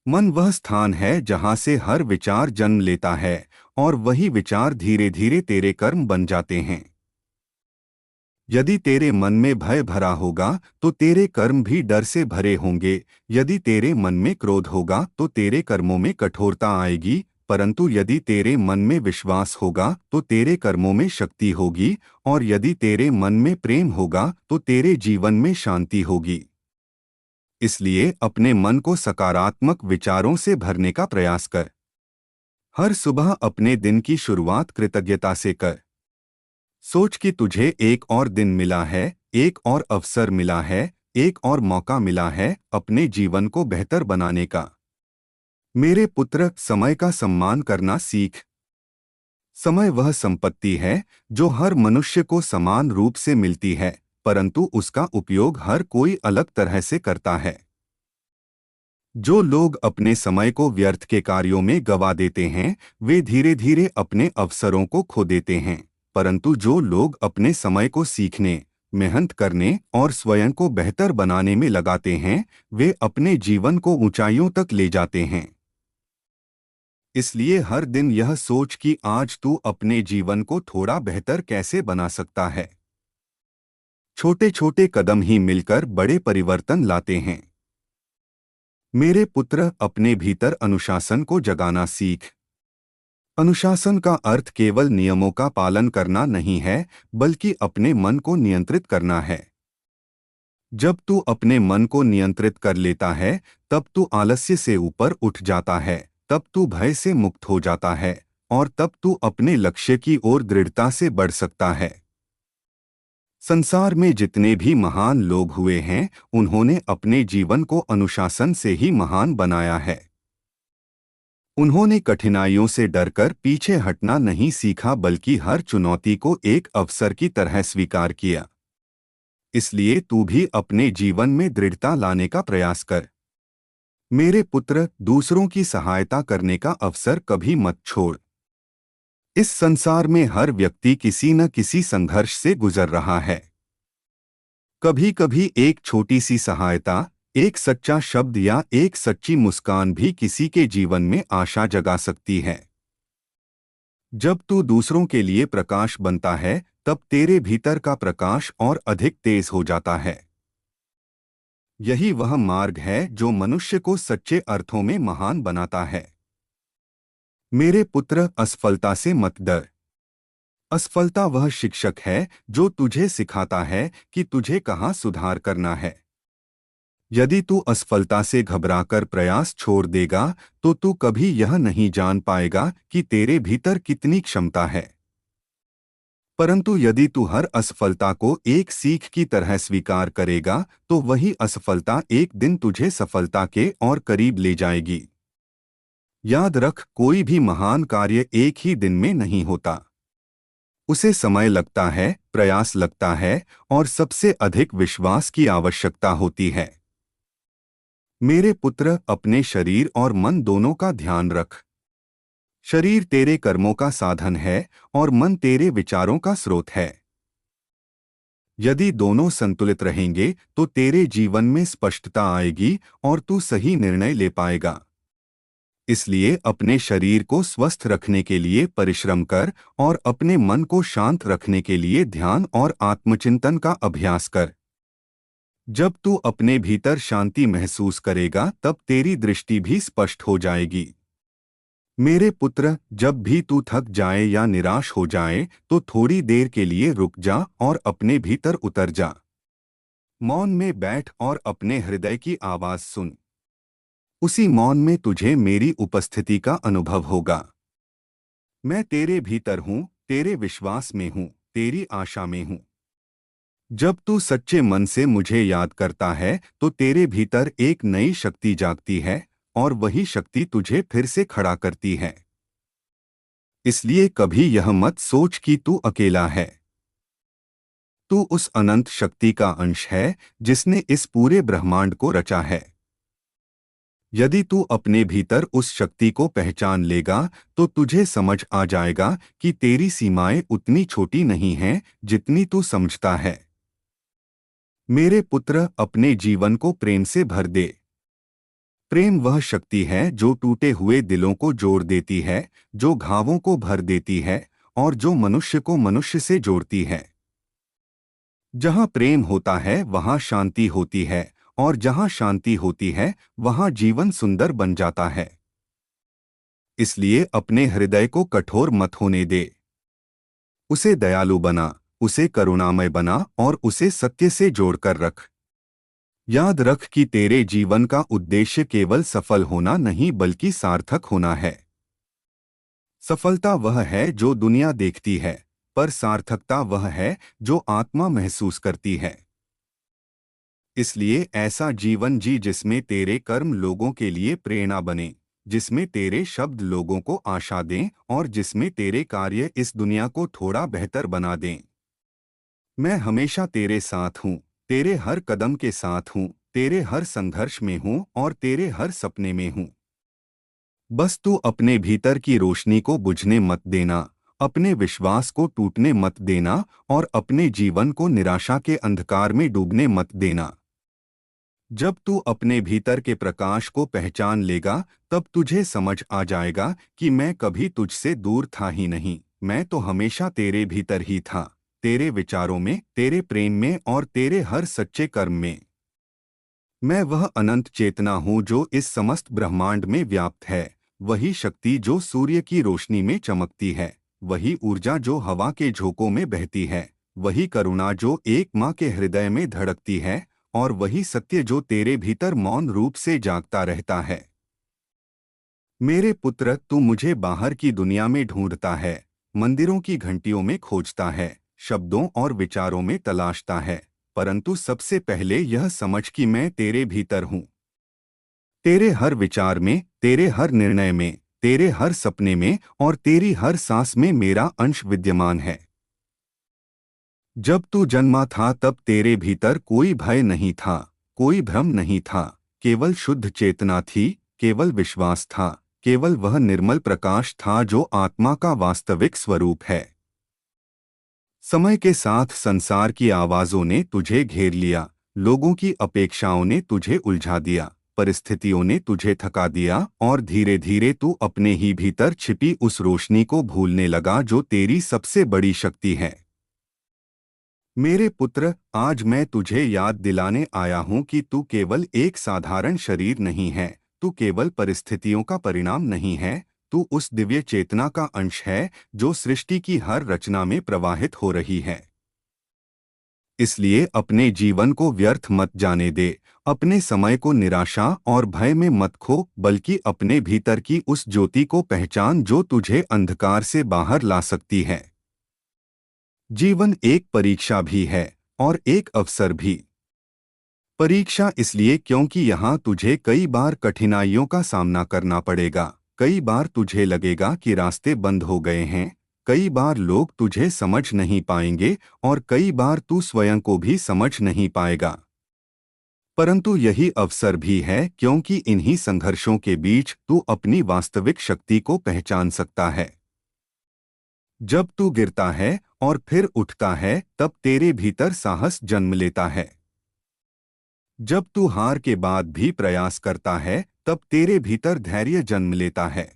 A: मन वह स्थान है जहां से हर विचार जन्म लेता है, और वही विचार धीरे धीरे तेरे कर्म बन जाते हैं। यदि तेरे मन में भय भरा होगा तो तेरे कर्म भी डर से भरे होंगे, यदि तेरे मन में क्रोध होगा तो तेरे कर्मों में कठोरता आएगी, परंतु यदि तेरे मन में विश्वास होगा तो तेरे कर्मों में शक्ति होगी, और यदि तेरे मन में प्रेम होगा तो तेरे जीवन में शांति होगी। इसलिए अपने मन को सकारात्मक विचारों से भरने का प्रयास कर। हर सुबह अपने दिन की शुरुआत कृतज्ञता से कर। सोच कि तुझे एक और दिन मिला है, एक और अवसर मिला है, एक और मौका मिला है अपने जीवन को बेहतर बनाने का। मेरे पुत्र, समय का सम्मान करना सीख। समय वह संपत्ति है जो हर मनुष्य को समान रूप से मिलती है, परंतु उसका उपयोग हर कोई अलग तरह से करता है। जो लोग अपने समय को व्यर्थ के कार्यों में गवा देते हैं, वे धीरे धीरे अपने अवसरों को खो देते हैं, परंतु जो लोग अपने समय को सीखने, मेहनत करने और स्वयं को बेहतर बनाने में लगाते हैं, वे अपने जीवन को ऊंचाइयों तक ले जाते हैं। इसलिए हर दिन यह सोच कि आज तू अपने जीवन को थोड़ा बेहतर कैसे बना सकता है। छोटे छोटे कदम ही मिलकर बड़े परिवर्तन लाते हैं। मेरे पुत्र, अपने भीतर अनुशासन को जगाना सीख। अनुशासन का अर्थ केवल नियमों का पालन करना नहीं है, बल्कि अपने मन को नियंत्रित करना है। जब तू अपने मन को नियंत्रित कर लेता है, तब तू आलस्य से ऊपर उठ जाता है, तब तू भय से मुक्त हो जाता है, और तब तू अपने लक्ष्य की ओर दृढ़ता से बढ़ सकता है। संसार में जितने भी महान लोग हुए हैं, उन्होंने अपने जीवन को अनुशासन से ही महान बनाया है। उन्होंने कठिनाइयों से डरकर पीछे हटना नहीं सीखा, बल्कि हर चुनौती को एक अवसर की तरह स्वीकार किया। इसलिए तू भी अपने जीवन में दृढ़ता लाने का प्रयास कर। मेरे पुत्र, दूसरों की सहायता करने का अवसर कभी मत छोड़। इस संसार में हर व्यक्ति किसी न किसी संघर्ष से गुजर रहा है। कभी कभी एक छोटी सी सहायता, एक सच्चा शब्द या एक सच्ची मुस्कान भी किसी के जीवन में आशा जगा सकती है। जब तू दूसरों के लिए प्रकाश बनता है, तब तेरे भीतर का प्रकाश और अधिक तेज हो जाता है। यही वह मार्ग है जो मनुष्य को सच्चे अर्थों में महान बनाता है। मेरे पुत्र, असफलता से मत डर। असफलता वह शिक्षक है जो तुझे सिखाता है कि तुझे कहाँ सुधार करना है। यदि तू असफलता से घबराकर प्रयास छोड़ देगा तो तू कभी यह नहीं जान पाएगा कि तेरे भीतर कितनी क्षमता है। परंतु यदि तू हर असफलता को एक सीख की तरह स्वीकार करेगा तो वही असफलता एक दिन तुझे सफलता के और करीब ले जाएगी। याद रख, कोई भी महान कार्य एक ही दिन में नहीं होता। उसे समय लगता है, प्रयास लगता है और सबसे अधिक विश्वास की आवश्यकता होती है। मेरे पुत्र, अपने शरीर और मन दोनों का ध्यान रख। शरीर तेरे कर्मों का साधन है और मन तेरे विचारों का स्रोत है। यदि दोनों संतुलित रहेंगे तो तेरे जीवन में स्पष्टता आएगी और तू सही निर्णय ले पाएगा। इसलिए अपने शरीर को स्वस्थ रखने के लिए परिश्रम कर और अपने मन को शांत रखने के लिए ध्यान और आत्मचिंतन का अभ्यास कर। जब तू अपने भीतर शांति महसूस करेगा तब तेरी दृष्टि भी स्पष्ट हो जाएगी। मेरे पुत्र, जब भी तू थक जाए या निराश हो जाए तो थोड़ी देर के लिए रुक जा और अपने भीतर उतर जा। मौन में बैठ और अपने हृदय की आवाज सुन। उसी मौन में तुझे मेरी उपस्थिति का अनुभव होगा। मैं तेरे भीतर हूँ, तेरे विश्वास में हूँ, तेरी आशा में हूँ। जब तू सच्चे मन से मुझे याद करता है तो तेरे भीतर एक नई शक्ति जागती है और वही शक्ति तुझे फिर से खड़ा करती है। इसलिए कभी यह मत सोच कि तू अकेला है। तू उस अनंत शक्ति का अंश है जिसने इस पूरे ब्रह्मांड को रचा है। यदि तू अपने भीतर उस शक्ति को पहचान लेगा तो तुझे समझ आ जाएगा कि तेरी सीमाएं उतनी छोटी नहीं हैं जितनी तू समझता है। मेरे पुत्र, अपने जीवन को प्रेम से भर दे। प्रेम वह शक्ति है जो टूटे हुए दिलों को जोड़ देती है, जो घावों को भर देती है और जो मनुष्य को मनुष्य से जोड़ती है। जहाँ प्रेम होता है वहाँ शांति होती है और जहाँ शांति होती है वहाँ जीवन सुंदर बन जाता है। इसलिए अपने हृदय को कठोर मत होने दे। उसे दयालु बना, उसे करुणामय बना और उसे सत्य से जोड़कर रख। याद रख कि तेरे जीवन का उद्देश्य केवल सफल होना नहीं बल्कि सार्थक होना है। सफलता वह है जो दुनिया देखती है, पर सार्थकता वह है जो आत्मा महसूस करती है। इसलिए ऐसा जीवन जी जिसमें तेरे कर्म लोगों के लिए प्रेरणा बने, जिसमें तेरे शब्द लोगों को आशा दें और जिसमें तेरे कार्य इस दुनिया को थोड़ा बेहतर बना दें। मैं हमेशा तेरे साथ हूँ, तेरे हर कदम के साथ हूँ, तेरे हर संघर्ष में हूँ और तेरे हर सपने में हूँ। बस तू अपने भीतर की रोशनी को बुझने मत देना, अपने विश्वास को टूटने मत देना और अपने जीवन को निराशा के अंधकार में डूबने मत देना। जब तू अपने भीतर के प्रकाश को पहचान लेगा तब तुझे समझ आ जाएगा कि मैं कभी तुझसे दूर था ही नहीं, मैं तो हमेशा तेरे भीतर ही था, तेरे विचारों में, तेरे प्रेम में और तेरे हर सच्चे कर्म में। मैं वह अनंत चेतना हूँ जो इस समस्त ब्रह्मांड में व्याप्त है, वही शक्ति जो सूर्य की रोशनी में चमकती है, वही ऊर्जा जो हवा के झोंकों में बहती है, वही करुणा जो एक माँ के हृदय में धड़कती है और वही सत्य जो तेरे भीतर मौन रूप से जागता रहता है। मेरे पुत्र, तू मुझे बाहर की दुनिया में ढूंढता है, मंदिरों की घंटियों में खोजता है, शब्दों और विचारों में तलाशता है, परंतु सबसे पहले यह समझ कि मैं तेरे भीतर हूँ। तेरे हर विचार में, तेरे हर निर्णय में, तेरे हर सपने में और तेरी हर सांस में मेरा अंश विद्यमान है। जब तू जन्मा था तब तेरे भीतर कोई भय नहीं था, कोई भ्रम नहीं था, केवल शुद्ध चेतना थी, केवल विश्वास था, केवल वह निर्मल प्रकाश था जो आत्मा का वास्तविक स्वरूप है। समय के साथ संसार की आवाज़ों ने तुझे घेर लिया, लोगों की अपेक्षाओं ने तुझे उलझा दिया, परिस्थितियों ने तुझे थका दिया और धीरे धीरे तू अपने ही भीतर छिपी उस रोशनी को भूलने लगा जो तेरी सबसे बड़ी शक्ति है। मेरे पुत्र, आज मैं तुझे याद दिलाने आया हूं कि तू केवल एक साधारण शरीर नहीं है, तू केवल परिस्थितियों का परिणाम नहीं है, तू उस दिव्य चेतना का अंश है जो सृष्टि की हर रचना में प्रवाहित हो रही है। इसलिए अपने जीवन को व्यर्थ मत जाने दे, अपने समय को निराशा और भय में मत खो, बल्कि अपने भीतर की उस ज्योति को पहचान जो तुझे अंधकार से बाहर ला सकती है। जीवन एक परीक्षा भी है और एक अवसर भी। परीक्षा इसलिए क्योंकि यहाँ तुझे कई बार कठिनाइयों का सामना करना पड़ेगा, कई बार तुझे लगेगा कि रास्ते बंद हो गए हैं, कई बार लोग तुझे समझ नहीं पाएंगे और कई बार तू स्वयं को भी समझ नहीं पाएगा। परंतु यही अवसर भी है क्योंकि इन्हीं संघर्षों के बीच तू अपनी वास्तविक शक्ति को पहचान सकता है। जब तू गिरता है और फिर उठता है, तब तेरे भीतर साहस जन्म लेता है। जब तू हार के बाद भी प्रयास करता है, तब तेरे भीतर धैर्य जन्म लेता है।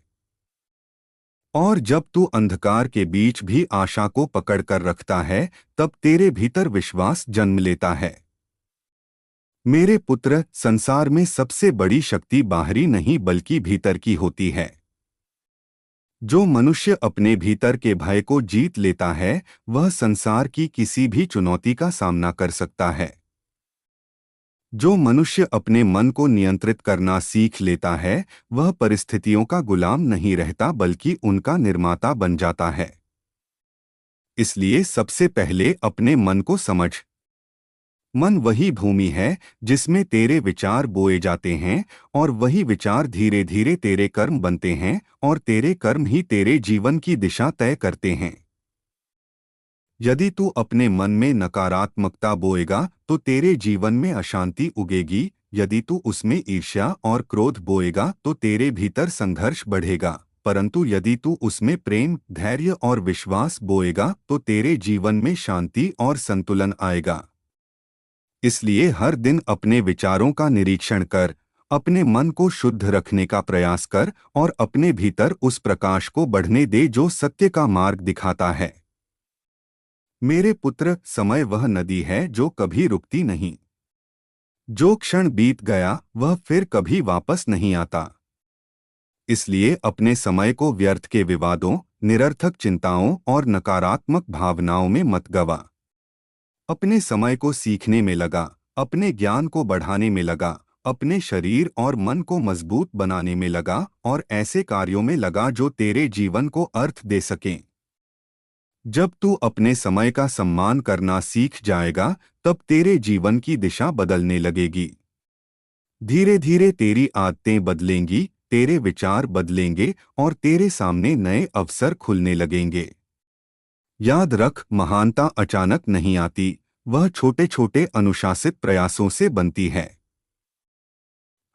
A: और जब तू अंधकार के बीच भी आशा को पकड़ कर रखता है, तब तेरे भीतर विश्वास जन्म लेता है। मेरे पुत्र, संसार में सबसे बड़ी शक्ति बाहरी नहीं बल्कि भीतर की होती है। जो मनुष्य अपने भीतर के भय को जीत लेता है, वह संसार की किसी भी चुनौती का सामना कर सकता है। जो मनुष्य अपने मन को नियंत्रित करना सीख लेता है, वह परिस्थितियों का गुलाम नहीं रहता बल्कि उनका निर्माता बन जाता है। इसलिए सबसे पहले अपने मन को समझ। मन वही भूमि है जिसमें तेरे विचार बोए जाते हैं, और वही विचार धीरे धीरे तेरे कर्म बनते हैं, और तेरे कर्म ही तेरे जीवन की दिशा तय करते हैं। यदि तू अपने मन में नकारात्मकता बोएगा तो तेरे जीवन में अशांति उगेगी, यदि तू उसमें ईर्ष्या और क्रोध बोएगा तो तेरे भीतर संघर्ष बढ़ेगा, परंतु यदि तू उसमें प्रेम, धैर्य और विश्वास बोएगा तो तेरे जीवन में शांति और संतुलन आएगा। इसलिए हर दिन अपने विचारों का निरीक्षण कर, अपने मन को शुद्ध रखने का प्रयास कर और अपने भीतर उस प्रकाश को बढ़ने दे जो सत्य का मार्ग दिखाता है। मेरे पुत्र, समय वह नदी है जो कभी रुकती नहीं। जो क्षण बीत गया वह फिर कभी वापस नहीं आता। इसलिए अपने समय को व्यर्थ के विवादों, निरर्थक चिंताओं और नकारात्मक भावनाओं में मत गवा। अपने समय को सीखने में लगा, अपने ज्ञान को बढ़ाने में लगा, अपने शरीर और मन को मजबूत बनाने में लगा और ऐसे कार्यों में लगा जो तेरे जीवन को अर्थ दे सकें। जब तू अपने समय का सम्मान करना सीख जाएगा, तब तेरे जीवन की दिशा बदलने लगेगी। धीरे धीरे तेरी आदतें बदलेंगी, तेरे विचार बदलेंगे और तेरे सामने नए अवसर खुलने लगेंगे। याद रख, महानता अचानक नहीं आती, वह छोटे छोटे अनुशासित प्रयासों से बनती है।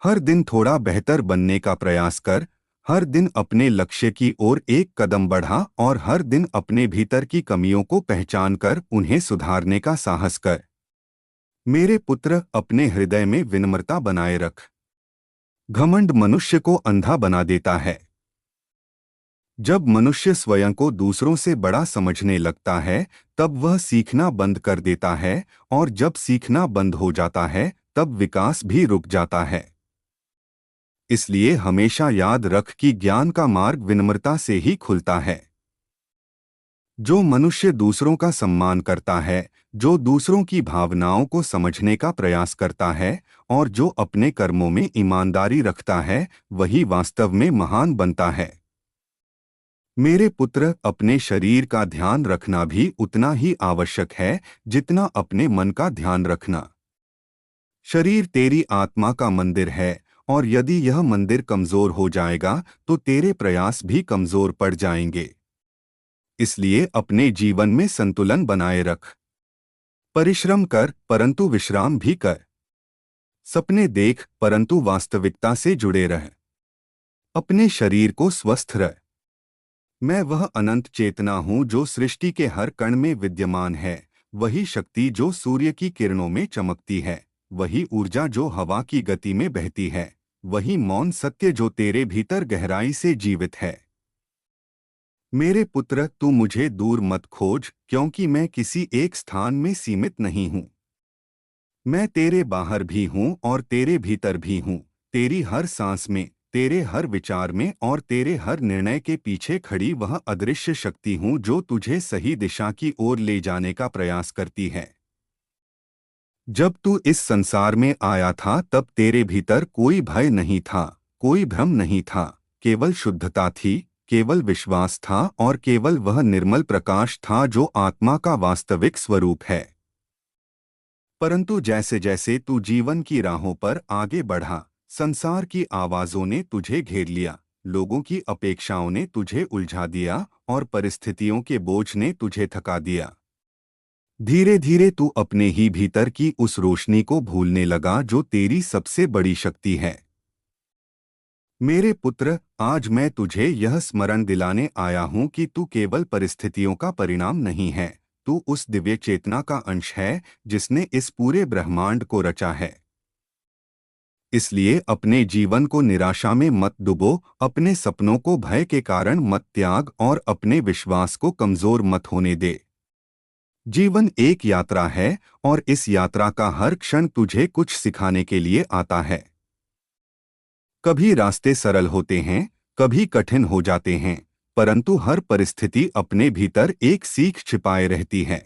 A: हर दिन थोड़ा बेहतर बनने का प्रयास कर, हर दिन अपने लक्ष्य की ओर एक कदम बढ़ा और हर दिन अपने भीतर की कमियों को पहचान कर उन्हें सुधारने का साहस कर। मेरे पुत्र, अपने हृदय में विनम्रता बनाए रख। घमंड मनुष्य को अंधा बना देता है। जब मनुष्य स्वयं को दूसरों से बड़ा समझने लगता है, तब वह सीखना बंद कर देता है, और जब सीखना बंद हो जाता है, तब विकास भी रुक जाता है। इसलिए हमेशा याद रख कि ज्ञान का मार्ग विनम्रता से ही खुलता है। जो मनुष्य दूसरों का सम्मान करता है, जो दूसरों की भावनाओं को समझने का प्रयास करता है और जो अपने कर्मों में ईमानदारी रखता है, वही वास्तव में महान बनता है। मेरे पुत्र, अपने शरीर का ध्यान रखना भी उतना ही आवश्यक है जितना अपने मन का ध्यान रखना। शरीर तेरी आत्मा का मंदिर है, और यदि यह मंदिर कमजोर हो जाएगा तो तेरे प्रयास भी कमजोर पड़ जाएंगे। इसलिए अपने जीवन में संतुलन बनाए रख। परिश्रम कर परंतु विश्राम भी कर। सपने देख परंतु वास्तविकता से जुड़े रह। अपने शरीर को स्वस्थ रख। मैं वह अनंत चेतना हूँ जो सृष्टि के हर कण में विद्यमान है, वही शक्ति जो सूर्य की किरणों में चमकती है, वही ऊर्जा जो हवा की गति में बहती है, वही मौन सत्य जो तेरे भीतर गहराई से जीवित है। मेरे पुत्र, तू मुझे दूर मत खोज, क्योंकि मैं किसी एक स्थान में सीमित नहीं हूँ। मैं तेरे बाहर भी हूँ और तेरे भीतर भी हूँ। तेरी हर सांस में, तेरे हर विचार में और तेरे हर निर्णय के पीछे खड़ी वह अदृश्य शक्ति हूँ जो तुझे सही दिशा की ओर ले जाने का प्रयास करती है। जब तू इस संसार में आया था तब तेरे भीतर कोई भय नहीं था, कोई भ्रम नहीं था। केवल शुद्धता थी, केवल विश्वास था और केवल वह निर्मल प्रकाश था जो आत्मा का वास्तविक स्वरूप है। परंतु जैसे जैसे तू जीवन की राहों पर आगे बढ़ा, संसार की आवाजों ने तुझे घेर लिया, लोगों की अपेक्षाओं ने तुझे उलझा दिया और परिस्थितियों के बोझ ने तुझे थका दिया। धीरे धीरे तू अपने ही भीतर की उस रोशनी को भूलने लगा जो तेरी सबसे बड़ी शक्ति है। मेरे पुत्र, आज मैं तुझे यह स्मरण दिलाने आया हूँ कि तू केवल परिस्थितियों का परिणाम नहीं है, तू उस दिव्य चेतना का अंश है जिसने इस पूरे ब्रह्मांड को रचा है। इसलिए अपने जीवन को निराशा में मत डुबो, अपने सपनों को भय के कारण मत त्याग और अपने विश्वास को कमजोर मत होने दे। जीवन एक यात्रा है और इस यात्रा का हर क्षण तुझे कुछ सिखाने के लिए आता है। कभी रास्ते सरल होते हैं, कभी कठिन हो जाते हैं, परंतु हर परिस्थिति अपने भीतर एक सीख छिपाए रहती है।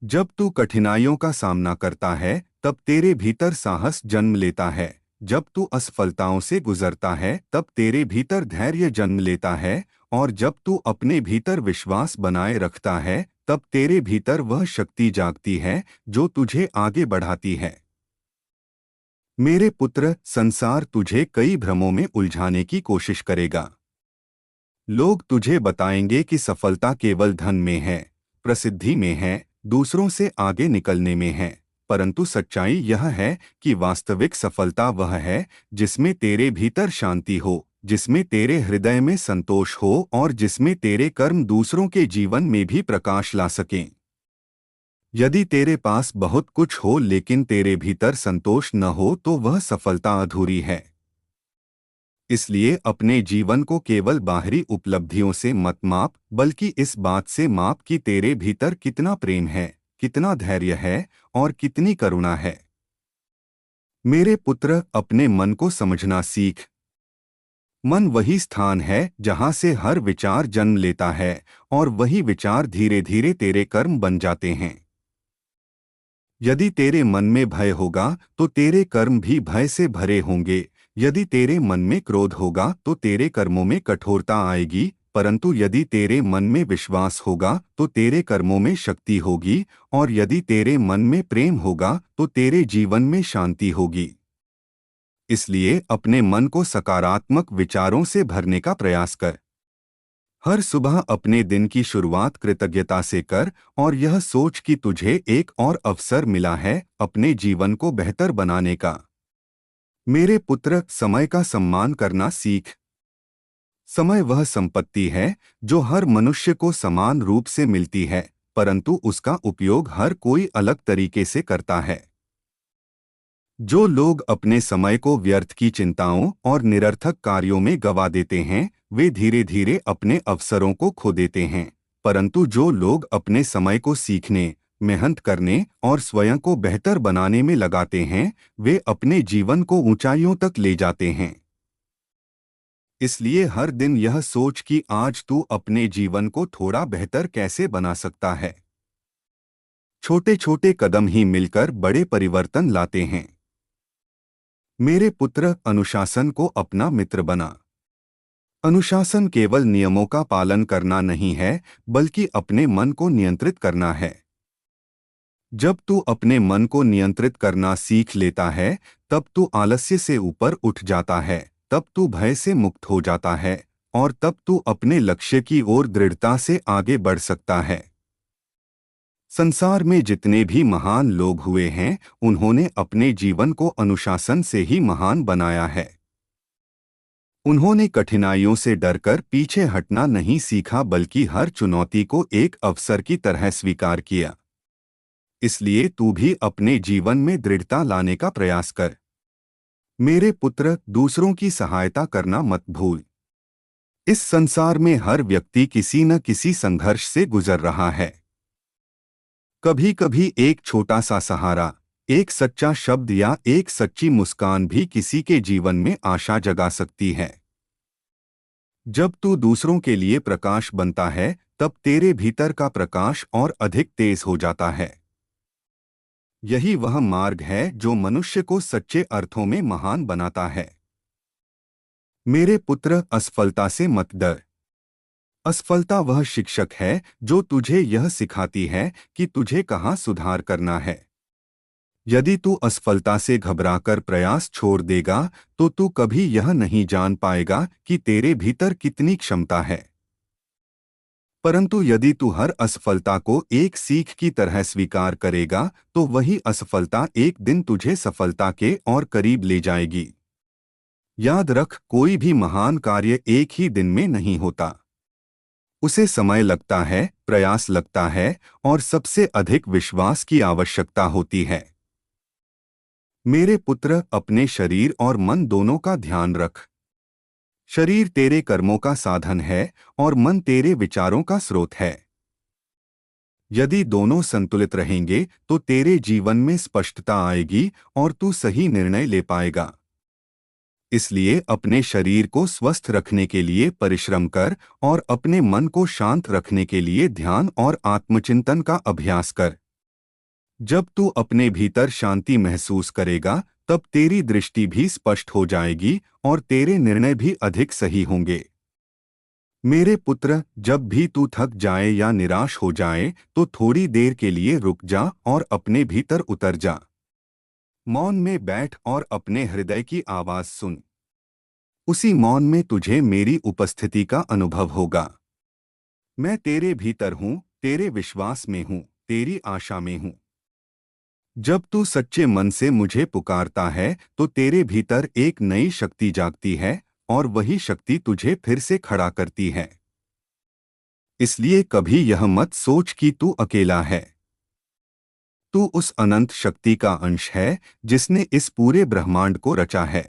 A: जब तू कठिनाइयों का सामना करता है, तब तेरे भीतर साहस जन्म लेता है। जब तू असफलताओं से गुजरता है, तब तेरे भीतर धैर्य जन्म लेता है। और जब तू अपने भीतर विश्वास बनाए रखता है, तब तेरे भीतर वह शक्ति जागती है जो तुझे आगे बढ़ाती है। मेरे पुत्र, संसार तुझे कई भ्रमों में उलझाने की कोशिश करेगा। लोग तुझे बताएंगे कि सफलता केवल धन में है, प्रसिद्धि में है, दूसरों से आगे निकलने में है। परंतु सच्चाई यह है कि वास्तविक सफलता वह है जिसमें तेरे भीतर शांति हो, जिसमें तेरे हृदय में संतोष हो और जिसमें तेरे कर्म दूसरों के जीवन में भी प्रकाश ला सकें। यदि तेरे पास बहुत कुछ हो लेकिन तेरे भीतर संतोष न हो तो वह सफलता अधूरी है। इसलिए अपने जीवन को केवल बाहरी उपलब्धियों से मत माप, बल्कि इस बात से माप कि तेरे भीतर कितना प्रेम है, कितना धैर्य है और कितनी करुणा है। मेरे पुत्र, अपने मन को समझना सीख। मन वही स्थान है जहाँ से हर विचार जन्म लेता है और वही विचार धीरे धीरे तेरे कर्म बन जाते हैं। यदि तेरे मन में भय होगा तो तेरे कर्म भी भय से भरे होंगे। यदि तेरे मन में क्रोध होगा तो तेरे कर्मों में कठोरता आएगी। परंतु यदि तेरे मन में विश्वास होगा तो तेरे कर्मों में शक्ति होगी। और यदि तेरे मन में प्रेम होगा तो तेरे जीवन में शांति होगी। इसलिए अपने मन को सकारात्मक विचारों से भरने का प्रयास कर। हर सुबह अपने दिन की शुरुआत कृतज्ञता से कर और यह सोच कि तुझे एक और अवसर मिला है अपने जीवन को बेहतर बनाने का। मेरे पुत्र, समय का सम्मान करना सीख। समय वह संपत्ति है जो हर मनुष्य को समान रूप से मिलती है, परंतु उसका उपयोग हर कोई अलग तरीके से करता है। जो लोग अपने समय को व्यर्थ की चिंताओं और निरर्थक कार्यों में गंवा देते हैं, वे धीरे धीरे अपने अवसरों को खो देते हैं। परंतु जो लोग अपने समय को सीखने, मेहनत करने और स्वयं को बेहतर बनाने में लगाते हैं, वे अपने जीवन को ऊंचाइयों तक ले जाते हैं। इसलिए हर दिन यह सोच कि आज तू अपने जीवन को थोड़ा बेहतर कैसे बना सकता है। छोटे छोटे कदम ही मिलकर बड़े परिवर्तन लाते हैं। मेरे पुत्र, अनुशासन को अपना मित्र बना। अनुशासन केवल नियमों का पालन करना नहीं है, बल्कि अपने मन को नियंत्रित करना है। जब तू अपने मन को नियंत्रित करना सीख लेता है, तब तू आलस्य से ऊपर उठ जाता है, तब तू भय से मुक्त हो जाता है और तब तू अपने लक्ष्य की ओर दृढ़ता से आगे बढ़ सकता है। संसार में जितने भी महान लोग हुए हैं, उन्होंने अपने जीवन को अनुशासन से ही महान बनाया है। उन्होंने कठिनाइयों से डरकर पीछे हटना नहीं सीखा, बल्कि हर चुनौती को एक अवसर की तरह स्वीकार किया। इसलिए तू भी अपने जीवन में दृढ़ता लाने का प्रयास कर। मेरे पुत्र, दूसरों की सहायता करना मत भूल। इस संसार में हर व्यक्ति किसी न किसी संघर्ष से गुजर रहा है। कभी कभी एक छोटा सा सहारा, एक सच्चा शब्द या एक सच्ची मुस्कान भी किसी के जीवन में आशा जगा सकती है। जब तू दूसरों के लिए प्रकाश बनता है, तब तेरे भीतर का प्रकाश और अधिक तेज हो जाता है। यही वह मार्ग है जो मनुष्य को सच्चे अर्थों में महान बनाता है। मेरे पुत्र, असफलता से मत डर। असफलता वह शिक्षक है जो तुझे यह सिखाती है कि तुझे कहाँ सुधार करना है। यदि तू असफलता से घबराकर प्रयास छोड़ देगा, तो तू कभी यह नहीं जान पाएगा कि तेरे भीतर कितनी क्षमता है। परंतु यदि तू हर असफलता को एक सीख की तरह स्वीकार करेगा, तो वही असफलता एक दिन तुझे सफलता के और करीब ले जाएगी। याद रख, कोई भी महान कार्य एक ही दिन में नहीं होता। उसे समय लगता है, प्रयास लगता है और सबसे अधिक विश्वास की आवश्यकता होती है। मेरे पुत्र, अपने शरीर और मन दोनों का ध्यान रख। शरीर तेरे कर्मों का साधन है और मन तेरे विचारों का स्रोत है। यदि दोनों संतुलित रहेंगे तो तेरे जीवन में स्पष्टता आएगी और तू सही निर्णय ले पाएगा। इसलिए अपने शरीर को स्वस्थ रखने के लिए परिश्रम कर और अपने मन को शांत रखने के लिए ध्यान और आत्मचिंतन का अभ्यास कर। जब तू अपने भीतर शांति महसूस करेगा, तब तेरी दृष्टि भी स्पष्ट हो जाएगी और तेरे निर्णय भी अधिक सही होंगे। मेरे पुत्र, जब भी तू थक जाए या निराश हो जाए, तो थोड़ी देर के लिए रुक जा और अपने भीतर उतर जा। मौन में बैठ और अपने हृदय की आवाज सुन। उसी मौन में तुझे मेरी उपस्थिति का अनुभव होगा। मैं तेरे भीतर हूँ, तेरे विश्वास में हूँ, तेरी आशा में हूँ। जब तू सच्चे मन से मुझे पुकारता है, तो तेरे भीतर एक नई शक्ति जागती है और वही शक्ति तुझे फिर से खड़ा करती है। इसलिए कभी यह मत सोच कि तू अकेला है। तू उस अनंत शक्ति का अंश है जिसने इस पूरे ब्रह्मांड को रचा है।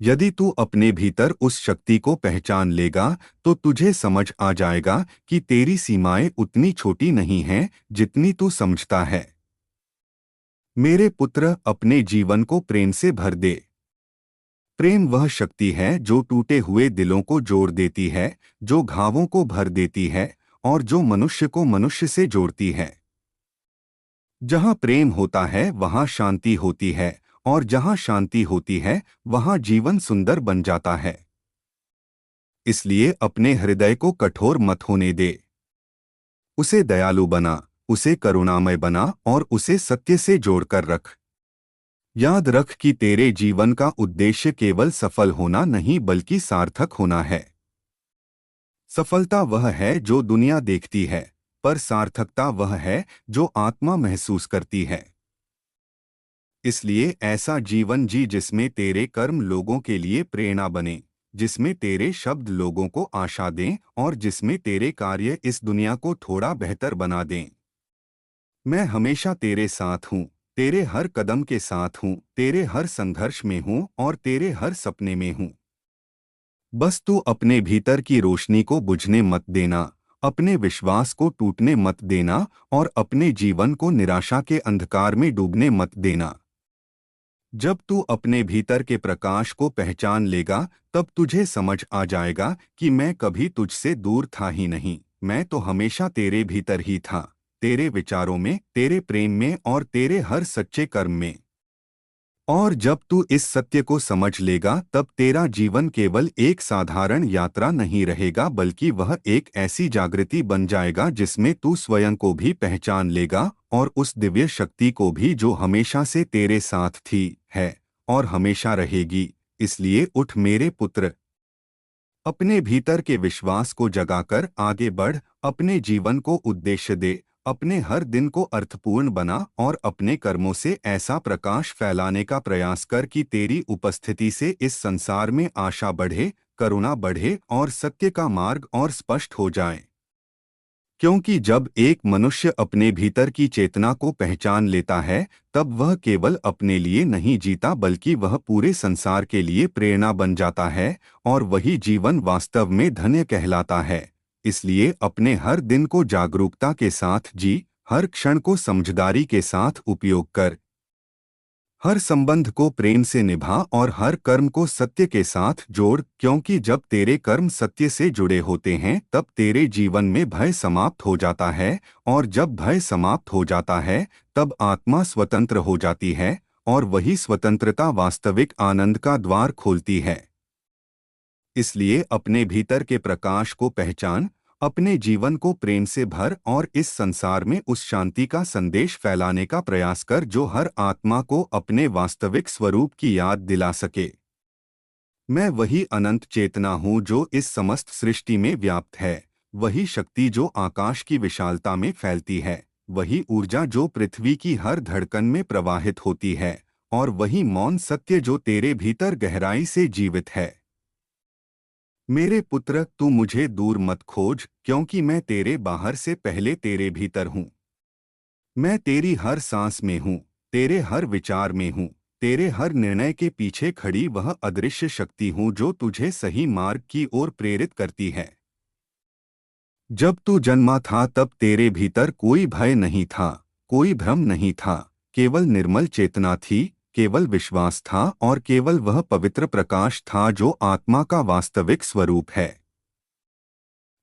A: यदि तू अपने भीतर उस शक्ति को पहचान लेगा, तो तुझे समझ आ जाएगा कि तेरी सीमाएं उतनी छोटी नहीं हैं जितनी तू समझता है। मेरे पुत्र, अपने जीवन को प्रेम से भर दे। प्रेम वह शक्ति है जो टूटे हुए दिलों को जोड़ देती है, जो घावों को भर देती है और जो मनुष्य को मनुष्य से जोड़ती है। जहाँ प्रेम होता है वहाँ शांति होती है और जहाँ शांति होती है वहाँ जीवन सुंदर बन जाता है। इसलिए अपने हृदय को कठोर मत होने दे। उसे दयालु बना, उसे करुणामय बना और उसे सत्य से जोड़कर रख। याद रख कि तेरे जीवन का उद्देश्य केवल सफल होना नहीं बल्कि सार्थक होना है। सफलता वह है जो दुनिया देखती है, पर सार्थकता वह है जो आत्मा महसूस करती है। इसलिए ऐसा जीवन जी जिसमें तेरे कर्म लोगों के लिए प्रेरणा बने, जिसमें तेरे शब्द लोगों को आशा दें और जिसमें तेरे कार्य इस दुनिया को थोड़ा बेहतर बना दें। मैं हमेशा तेरे साथ हूँ, तेरे हर कदम के साथ हूँ, तेरे हर संघर्ष में हूँ और तेरे हर सपने में हूँ। बस तू अपने भीतर की रोशनी को बुझने मत देना, अपने विश्वास को टूटने मत देना और अपने जीवन को निराशा के अंधकार में डूबने मत देना। जब तू अपने भीतर के प्रकाश को पहचान लेगा, तब तुझे समझ आ जाएगा कि मैं कभी तुझसे दूर था ही नहीं। मैं तो हमेशा तेरे भीतर ही था, तेरे विचारों में, तेरे प्रेम में और तेरे हर सच्चे कर्म में। और जब तू इस सत्य को समझ लेगा, तब तेरा जीवन केवल एक साधारण यात्रा नहीं रहेगा बल्कि वह एक ऐसी जागृति बन जाएगा जिसमें तू स्वयं को भी पहचान लेगा और उस दिव्य शक्ति को भी जो हमेशा से तेरे साथ थी, है और हमेशा रहेगी। इसलिए उठ मेरे पुत्र, अपने भीतर के विश्वास को जगाकर आगे बढ़, अपने जीवन को उद्देश्य दे, अपने हर दिन को अर्थपूर्ण बना और अपने कर्मों से ऐसा प्रकाश फैलाने का प्रयास कर कि तेरी उपस्थिति से इस संसार में आशा बढ़े, करुणा बढ़े और सत्य का मार्ग और स्पष्ट हो जाए। क्योंकि जब एक मनुष्य अपने भीतर की चेतना को पहचान लेता है, तब वह केवल अपने लिए नहीं जीता बल्कि वह पूरे संसार के लिए प्रेरणा बन जाता है, और वही जीवन वास्तव में धन्य कहलाता है। इसलिए अपने हर दिन को जागरूकता के साथ जी, हर क्षण को समझदारी के साथ उपयोग कर, हर संबंध को प्रेम से निभा और हर कर्म को सत्य के साथ जोड़, क्योंकि जब तेरे कर्म सत्य से जुड़े होते हैं तब तेरे जीवन में भय समाप्त हो जाता है, और जब भय समाप्त हो जाता है तब आत्मा स्वतंत्र हो जाती है, और वही स्वतंत्रता वास्तविक आनंद का द्वार खोलती है। इसलिए अपने भीतर के प्रकाश को पहचान, अपने जीवन को प्रेम से भर और इस संसार में उस शांति का संदेश फैलाने का प्रयास कर जो हर आत्मा को अपने वास्तविक स्वरूप की याद दिला सके। मैं वही अनंत चेतना हूँ जो इस समस्त सृष्टि में व्याप्त है, वही शक्ति जो आकाश की विशालता में फैलती है, वही ऊर्जा जो पृथ्वी की हर धड़कन में प्रवाहित होती है, और वही मौन सत्य जो तेरे भीतर गहराई से जीवित है। मेरे पुत्र, तू मुझे दूर मत खोज, क्योंकि मैं तेरे बाहर से पहले तेरे भीतर हूँ। मैं तेरी हर सांस में हूँ, तेरे हर विचार में हूँ, तेरे हर निर्णय के पीछे खड़ी वह अदृश्य शक्ति हूँ जो तुझे सही मार्ग की ओर प्रेरित करती है। जब तू जन्मा था तब तेरे भीतर कोई भय नहीं था, कोई भ्रम नहीं था, केवल निर्मल चेतना थी, केवल विश्वास था और केवल वह पवित्र प्रकाश था जो आत्मा का वास्तविक स्वरूप है।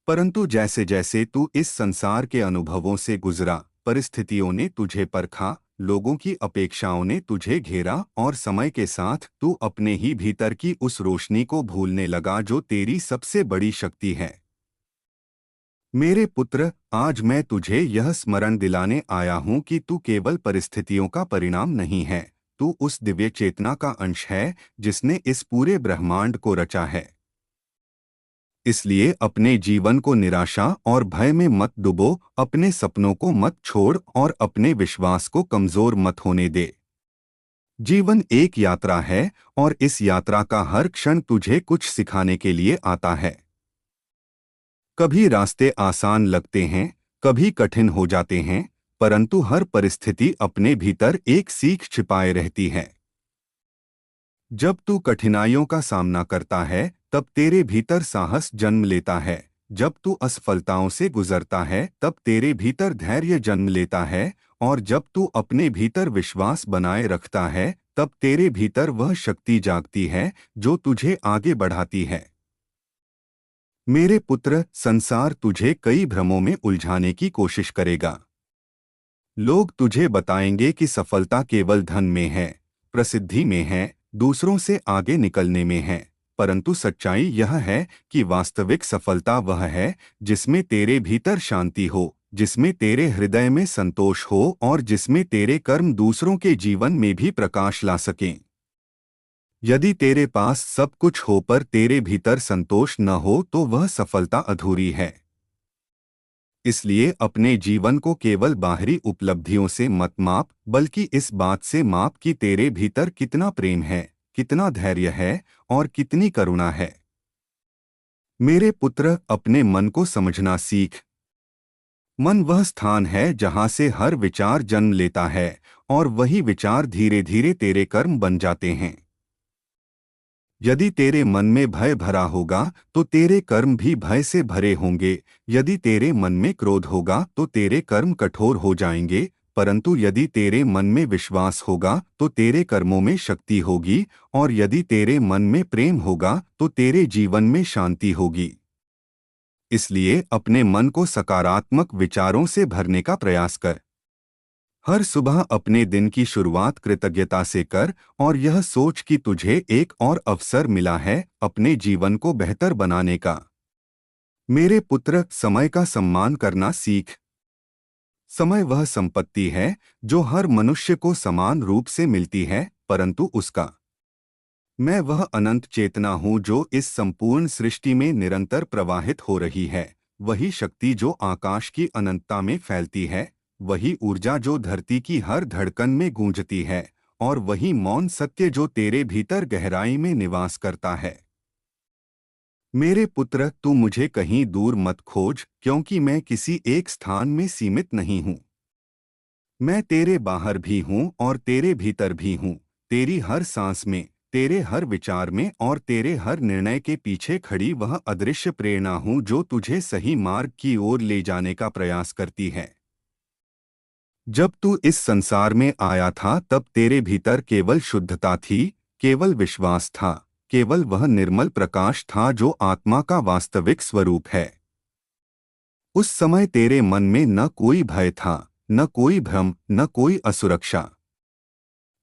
A: परंतु जैसे जैसे तू इस संसार के अनुभवों से गुजरा, परिस्थितियों ने तुझे परखा, लोगों की अपेक्षाओं ने तुझे घेरा और समय के साथ तू अपने ही भीतर की उस रोशनी को भूलने लगा जो तेरी सबसे बड़ी शक्ति है। मेरे पुत्र, आज मैं तुझे यह स्मरण दिलाने आया हूँ कि तू केवल परिस्थितियों का परिणाम नहीं है, तू उस दिव्य चेतना का अंश है जिसने इस पूरे ब्रह्मांड को रचा है। इसलिए अपने जीवन को निराशा और भय में मत डुबो, अपने सपनों को मत छोड़ और अपने विश्वास को कमजोर मत होने दे। जीवन एक यात्रा है और इस यात्रा का हर क्षण तुझे कुछ सिखाने के लिए आता है। कभी रास्ते आसान लगते हैं, कभी कठिन हो जाते हैं, परंतु हर परिस्थिति अपने भीतर एक सीख छिपाए रहती है। जब तू कठिनाइयों का सामना करता है तब तेरे भीतर साहस जन्म लेता है, जब तू असफलताओं से गुजरता है तब तेरे भीतर धैर्य जन्म लेता है, और जब तू अपने भीतर विश्वास बनाए रखता है तब तेरे भीतर वह शक्ति जागती है जो तुझे आगे बढ़ाती है। मेरे पुत्र, संसार तुझे कई भ्रमों में उलझाने की कोशिश करेगा। लोग तुझे बताएंगे कि सफलता केवल धन में है, प्रसिद्धि में है, दूसरों से आगे निकलने में है, परंतु सच्चाई यह है कि वास्तविक सफलता वह है जिसमें तेरे भीतर शांति हो, जिसमें तेरे हृदय में संतोष हो और जिसमें तेरे कर्म दूसरों के जीवन में भी प्रकाश ला सकें। यदि तेरे पास सब कुछ हो पर तेरे भीतर संतोष न हो तो वह सफलता अधूरी है। इसलिए अपने जीवन को केवल बाहरी उपलब्धियों से मत माप, बल्कि इस बात से माप कि तेरे भीतर कितना प्रेम है, कितना धैर्य है और कितनी करुणा है। मेरे पुत्र, अपने मन को समझना सीख। मन वह स्थान है जहाँ से हर विचार जन्म लेता है, और वही विचार धीरे धीरे तेरे कर्म बन जाते हैं। यदि तेरे मन में भय भरा होगा तो तेरे कर्म भी भय से भरे होंगे, यदि तेरे मन में क्रोध होगा तो तेरे कर्म कठोर हो जाएंगे, परंतु यदि तेरे मन में विश्वास होगा तो तेरे कर्मों में शक्ति होगी, और यदि तेरे मन में प्रेम होगा तो तेरे जीवन में शांति होगी। इसलिए अपने मन को सकारात्मक विचारों से भरने का प्रयास कर। हर सुबह अपने दिन की शुरुआत कृतज्ञता से कर और यह सोच कि तुझे एक और अवसर मिला है अपने जीवन को बेहतर बनाने का। मेरे पुत्र, समय का सम्मान करना सीख। समय वह संपत्ति है जो हर मनुष्य को समान रूप से मिलती है, परंतु उसका मैं वह अनंत चेतना हूँ जो इस संपूर्ण सृष्टि में निरंतर प्रवाहित हो रही है, वही शक्ति जो आकाश की अनंतता में फैलती है, वही ऊर्जा जो धरती की हर धड़कन में गूंजती है, और वही मौन सत्य जो तेरे भीतर गहराई में निवास करता है। मेरे पुत्र, तू मुझे कहीं दूर मत खोज, क्योंकि मैं किसी एक स्थान में सीमित नहीं हूँ। मैं तेरे बाहर भी हूँ और तेरे भीतर भी हूँ। तेरी हर सांस में, तेरे हर विचार में और तेरे हर निर्णय के पीछे खड़ी वह अदृश्य प्रेरणा हूँ जो तुझे सही मार्ग की ओर ले जाने का प्रयास करती है। जब तू इस संसार में आया था तब तेरे भीतर केवल शुद्धता थी, केवल विश्वास था, केवल वह निर्मल प्रकाश था जो आत्मा का वास्तविक स्वरूप है। उस समय तेरे मन में न कोई भय था, न कोई भ्रम, न कोई असुरक्षा।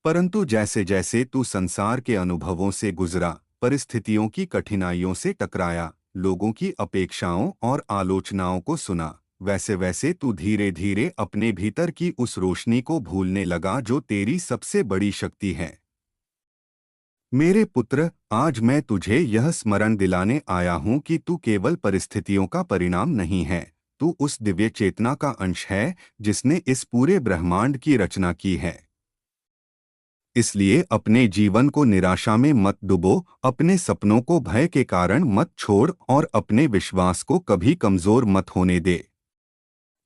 A: परंतु जैसे जैसे तू संसार के अनुभवों से गुजरा, परिस्थितियों की कठिनाइयों से टकराया, लोगों की अपेक्षाओं और आलोचनाओं को सुना, वैसे वैसे तू धीरे धीरे अपने भीतर की उस रोशनी को भूलने लगा जो तेरी सबसे बड़ी शक्ति है। मेरे पुत्र, आज मैं तुझे यह स्मरण दिलाने आया हूँ कि तू केवल परिस्थितियों का परिणाम नहीं है। तू उस दिव्य चेतना का अंश है जिसने इस पूरे ब्रह्मांड की रचना की है। इसलिए अपने जीवन को निराशा में मत डुबो, अपने सपनों को भय के कारण मत छोड़ और अपने विश्वास को कभी कमजोर मत होने दे।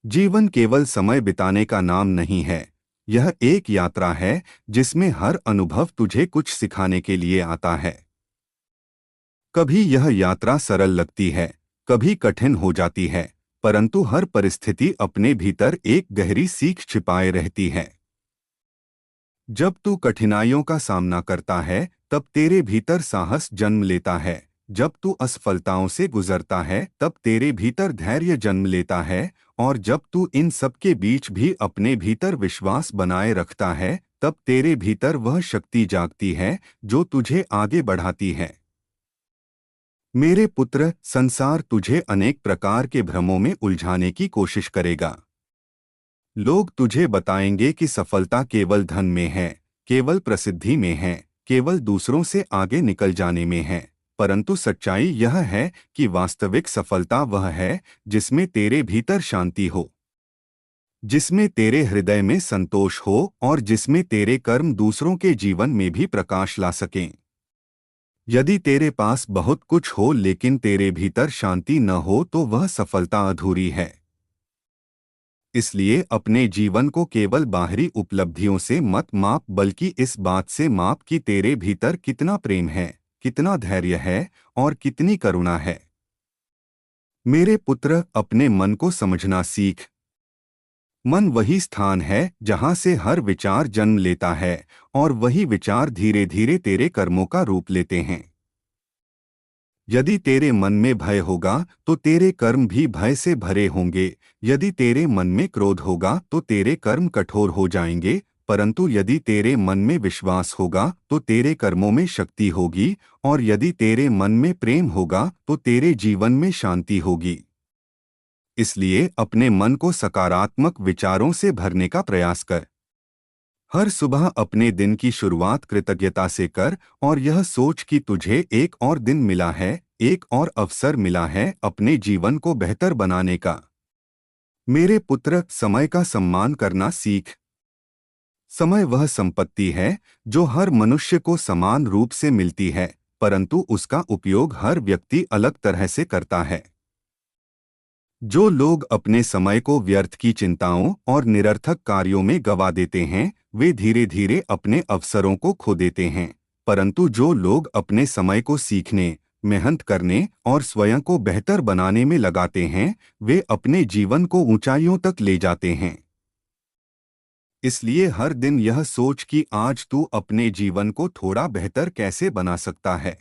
A: जीवन केवल समय बिताने का नाम नहीं है। यह एक यात्रा है जिसमें हर अनुभव तुझे कुछ सिखाने के लिए आता है। कभी यह यात्रा सरल लगती है, कभी कठिन हो जाती है, परंतु हर परिस्थिति अपने भीतर एक गहरी सीख छिपाए रहती है। जब तू कठिनाइयों का सामना करता है तब तेरे भीतर साहस जन्म लेता है। जब तू असफलताओं से गुजरता है तब तेरे भीतर धैर्य जन्म लेता है। और जब तू इन सब के बीच भी अपने भीतर विश्वास बनाए रखता है तब तेरे भीतर वह शक्ति जागती है जो तुझे आगे बढ़ाती है। मेरे पुत्र, संसार तुझे अनेक प्रकार के भ्रमों में उलझाने की कोशिश करेगा। लोग तुझे बताएंगे कि सफलता केवल धन में है, केवल प्रसिद्धि में है, केवल दूसरों से आगे निकल जाने में है। परंतु सच्चाई यह है कि वास्तविक सफलता वह है जिसमें तेरे भीतर शांति हो, जिसमें तेरे हृदय में संतोष हो और जिसमें तेरे कर्म दूसरों के जीवन में भी प्रकाश ला सकें। यदि तेरे पास बहुत कुछ हो लेकिन तेरे भीतर शांति न हो तो वह सफलता अधूरी है। इसलिए अपने जीवन को केवल बाहरी उपलब्धियों से मत माप, बल्कि इस बात से माप कि तेरे भीतर कितना प्रेम है, कितना धैर्य है और कितनी करुणा है। मेरे पुत्र, अपने मन को समझना सीख। मन वही स्थान है जहाँ से हर विचार जन्म लेता है और वही विचार धीरे धीरे तेरे कर्मों का रूप लेते हैं। यदि तेरे मन में भय होगा तो तेरे कर्म भी भय से भरे होंगे। यदि तेरे मन में क्रोध होगा तो तेरे कर्म कठोर हो जाएंगे। परंतु यदि तेरे मन में विश्वास होगा तो तेरे कर्मों में शक्ति होगी। और यदि तेरे मन में प्रेम होगा तो तेरे जीवन में शांति होगी। इसलिए अपने मन को सकारात्मक विचारों से भरने का प्रयास कर। हर सुबह अपने दिन की शुरुआत कृतज्ञता से कर और यह सोच कि तुझे एक और दिन मिला है, एक और अवसर मिला है अपने जीवन को बेहतर बनाने का। मेरे पुत्र, समय का सम्मान करना सीख। समय वह संपत्ति है जो हर मनुष्य को समान रूप से मिलती है, परंतु उसका उपयोग हर व्यक्ति अलग तरह से करता है। जो लोग अपने समय को व्यर्थ की चिंताओं और निरर्थक कार्यों में गंवा देते हैं वे धीरे धीरे अपने अवसरों को खो देते हैं। परंतु जो लोग अपने समय को सीखने, मेहनत करने और स्वयं को बेहतर बनाने में लगाते हैं वे अपने जीवन को ऊंचाइयों तक ले जाते हैं। इसलिए हर दिन यह सोच कि आज तू अपने जीवन को थोड़ा बेहतर कैसे बना सकता है।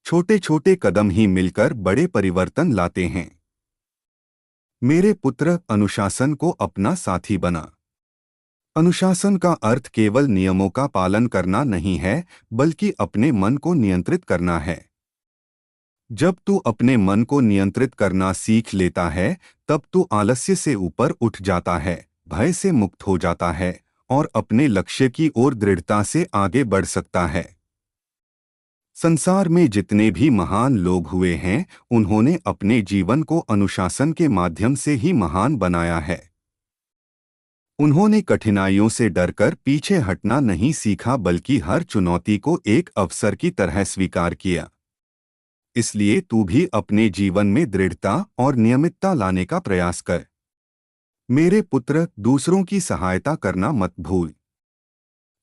A: छोटे छोटे कदम ही मिलकर बड़े परिवर्तन लाते हैं। मेरे पुत्र, अनुशासन को अपना साथी बना। अनुशासन का अर्थ केवल नियमों का पालन करना नहीं है, बल्कि अपने मन को नियंत्रित करना है। जब तू अपने मन को नियंत्रित करना सीख लेता है तब तू आलस्य से ऊपर उठ जाता है, भय से मुक्त हो जाता है और अपने लक्ष्य की ओर दृढ़ता से आगे बढ़ सकता है। संसार में जितने भी महान लोग हुए हैं उन्होंने अपने जीवन को अनुशासन के माध्यम से ही महान बनाया है। उन्होंने कठिनाइयों से डरकर पीछे हटना नहीं सीखा बल्कि हर चुनौती को एक अवसर की तरह स्वीकार किया। इसलिए तू भी अपने जीवन में दृढ़ता और नियमितता लाने का प्रयास कर। मेरे पुत्र, दूसरों की सहायता करना मत भूल।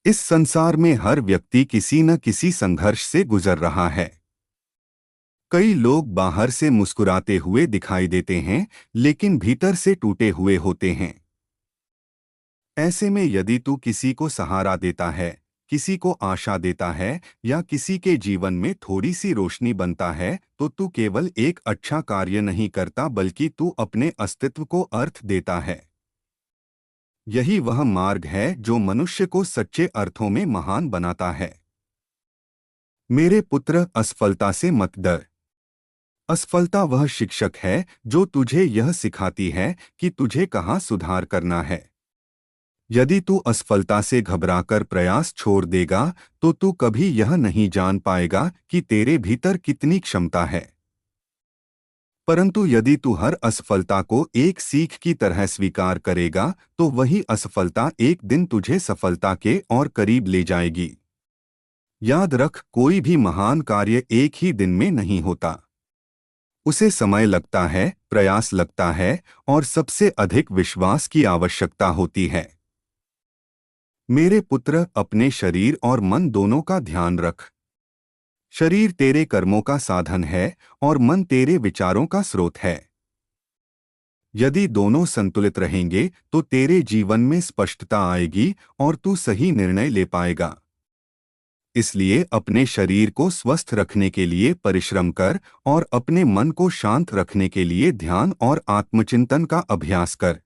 A: इस संसार में हर व्यक्ति किसी न किसी संघर्ष से गुजर रहा है। कई लोग बाहर से मुस्कुराते हुए दिखाई देते हैं, लेकिन भीतर से टूटे हुए होते हैं। ऐसे में यदि तू किसी को सहारा देता है, किसी को आशा देता है या किसी के जीवन में थोड़ी सी रोशनी बनता है, तो तू केवल एक अच्छा कार्य नहीं करता, बल्कि तू अपने अस्तित्व को अर्थ देता है। यही वह मार्ग है जो मनुष्य को सच्चे अर्थों में महान बनाता है। मेरे पुत्र, असफलता से मत डर। असफलता वह शिक्षक है जो तुझे यह सिखाती है कि तुझे कहाँ सुधार करना है। यदि तू असफलता से घबराकर प्रयास छोड़ देगा, तो तू कभी यह नहीं जान पाएगा कि तेरे भीतर कितनी क्षमता है। परंतु यदि तू हर असफलता को एक सीख की तरह स्वीकार करेगा, तो वही असफलता एक दिन तुझे सफलता के और करीब ले जाएगी। याद रख, कोई भी महान कार्य एक ही दिन में नहीं होता। उसे समय लगता है, प्रयास लगता है और सबसे अधिक विश्वास की आवश्यकता होती है। मेरे पुत्र, अपने शरीर और मन दोनों का ध्यान रख। शरीर तेरे कर्मों का साधन है और मन तेरे विचारों का स्रोत है। यदि दोनों संतुलित रहेंगे तो तेरे जीवन में स्पष्टता आएगी और तू सही निर्णय ले पाएगा। इसलिए अपने शरीर को स्वस्थ रखने के लिए परिश्रम कर और अपने मन को शांत रखने के लिए ध्यान और आत्मचिंतन का अभ्यास कर।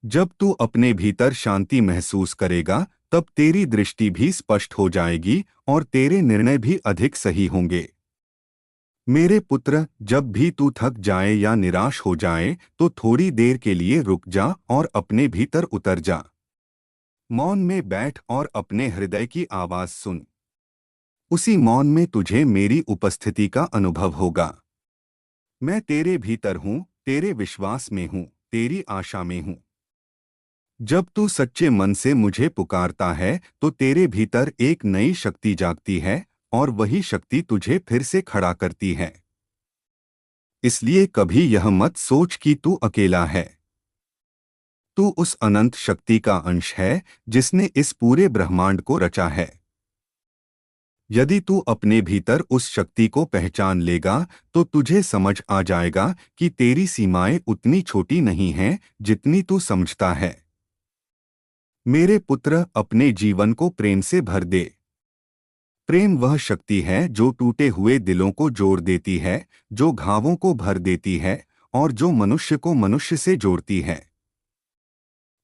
A: जब तू अपने भीतर शांति महसूस करेगा, तब तेरी दृष्टि भी स्पष्ट हो जाएगी और तेरे निर्णय भी अधिक सही होंगे। मेरे पुत्र, जब भी तू थक जाए या निराश हो जाए, तो थोड़ी देर के लिए रुक जा और अपने भीतर उतर जा। मौन में बैठ और अपने हृदय की आवाज सुन। उसी मौन में तुझे मेरी उपस्थिति का अनुभव होगा। मैं तेरे भीतर हूँ, तेरे विश्वास में हूँ, तेरी आशा में हूँ। जब तू सच्चे मन से मुझे पुकारता है, तो तेरे भीतर एक नई शक्ति जागती है और वही शक्ति तुझे फिर से खड़ा करती है। इसलिए कभी यह मत सोच कि तू अकेला है। तू उस अनंत शक्ति का अंश है जिसने इस पूरे ब्रह्मांड को रचा है। यदि तू अपने भीतर उस शक्ति को पहचान लेगा, तो तुझे समझ आ जाएगा कि तेरी सीमाएं उतनी छोटी नहीं हैं जितनी तू समझता है। मेरे पुत्र, अपने जीवन को प्रेम से भर दे। प्रेम वह शक्ति है जो टूटे हुए दिलों को जोड़ देती है, जो घावों को भर देती है और जो मनुष्य को मनुष्य से जोड़ती है।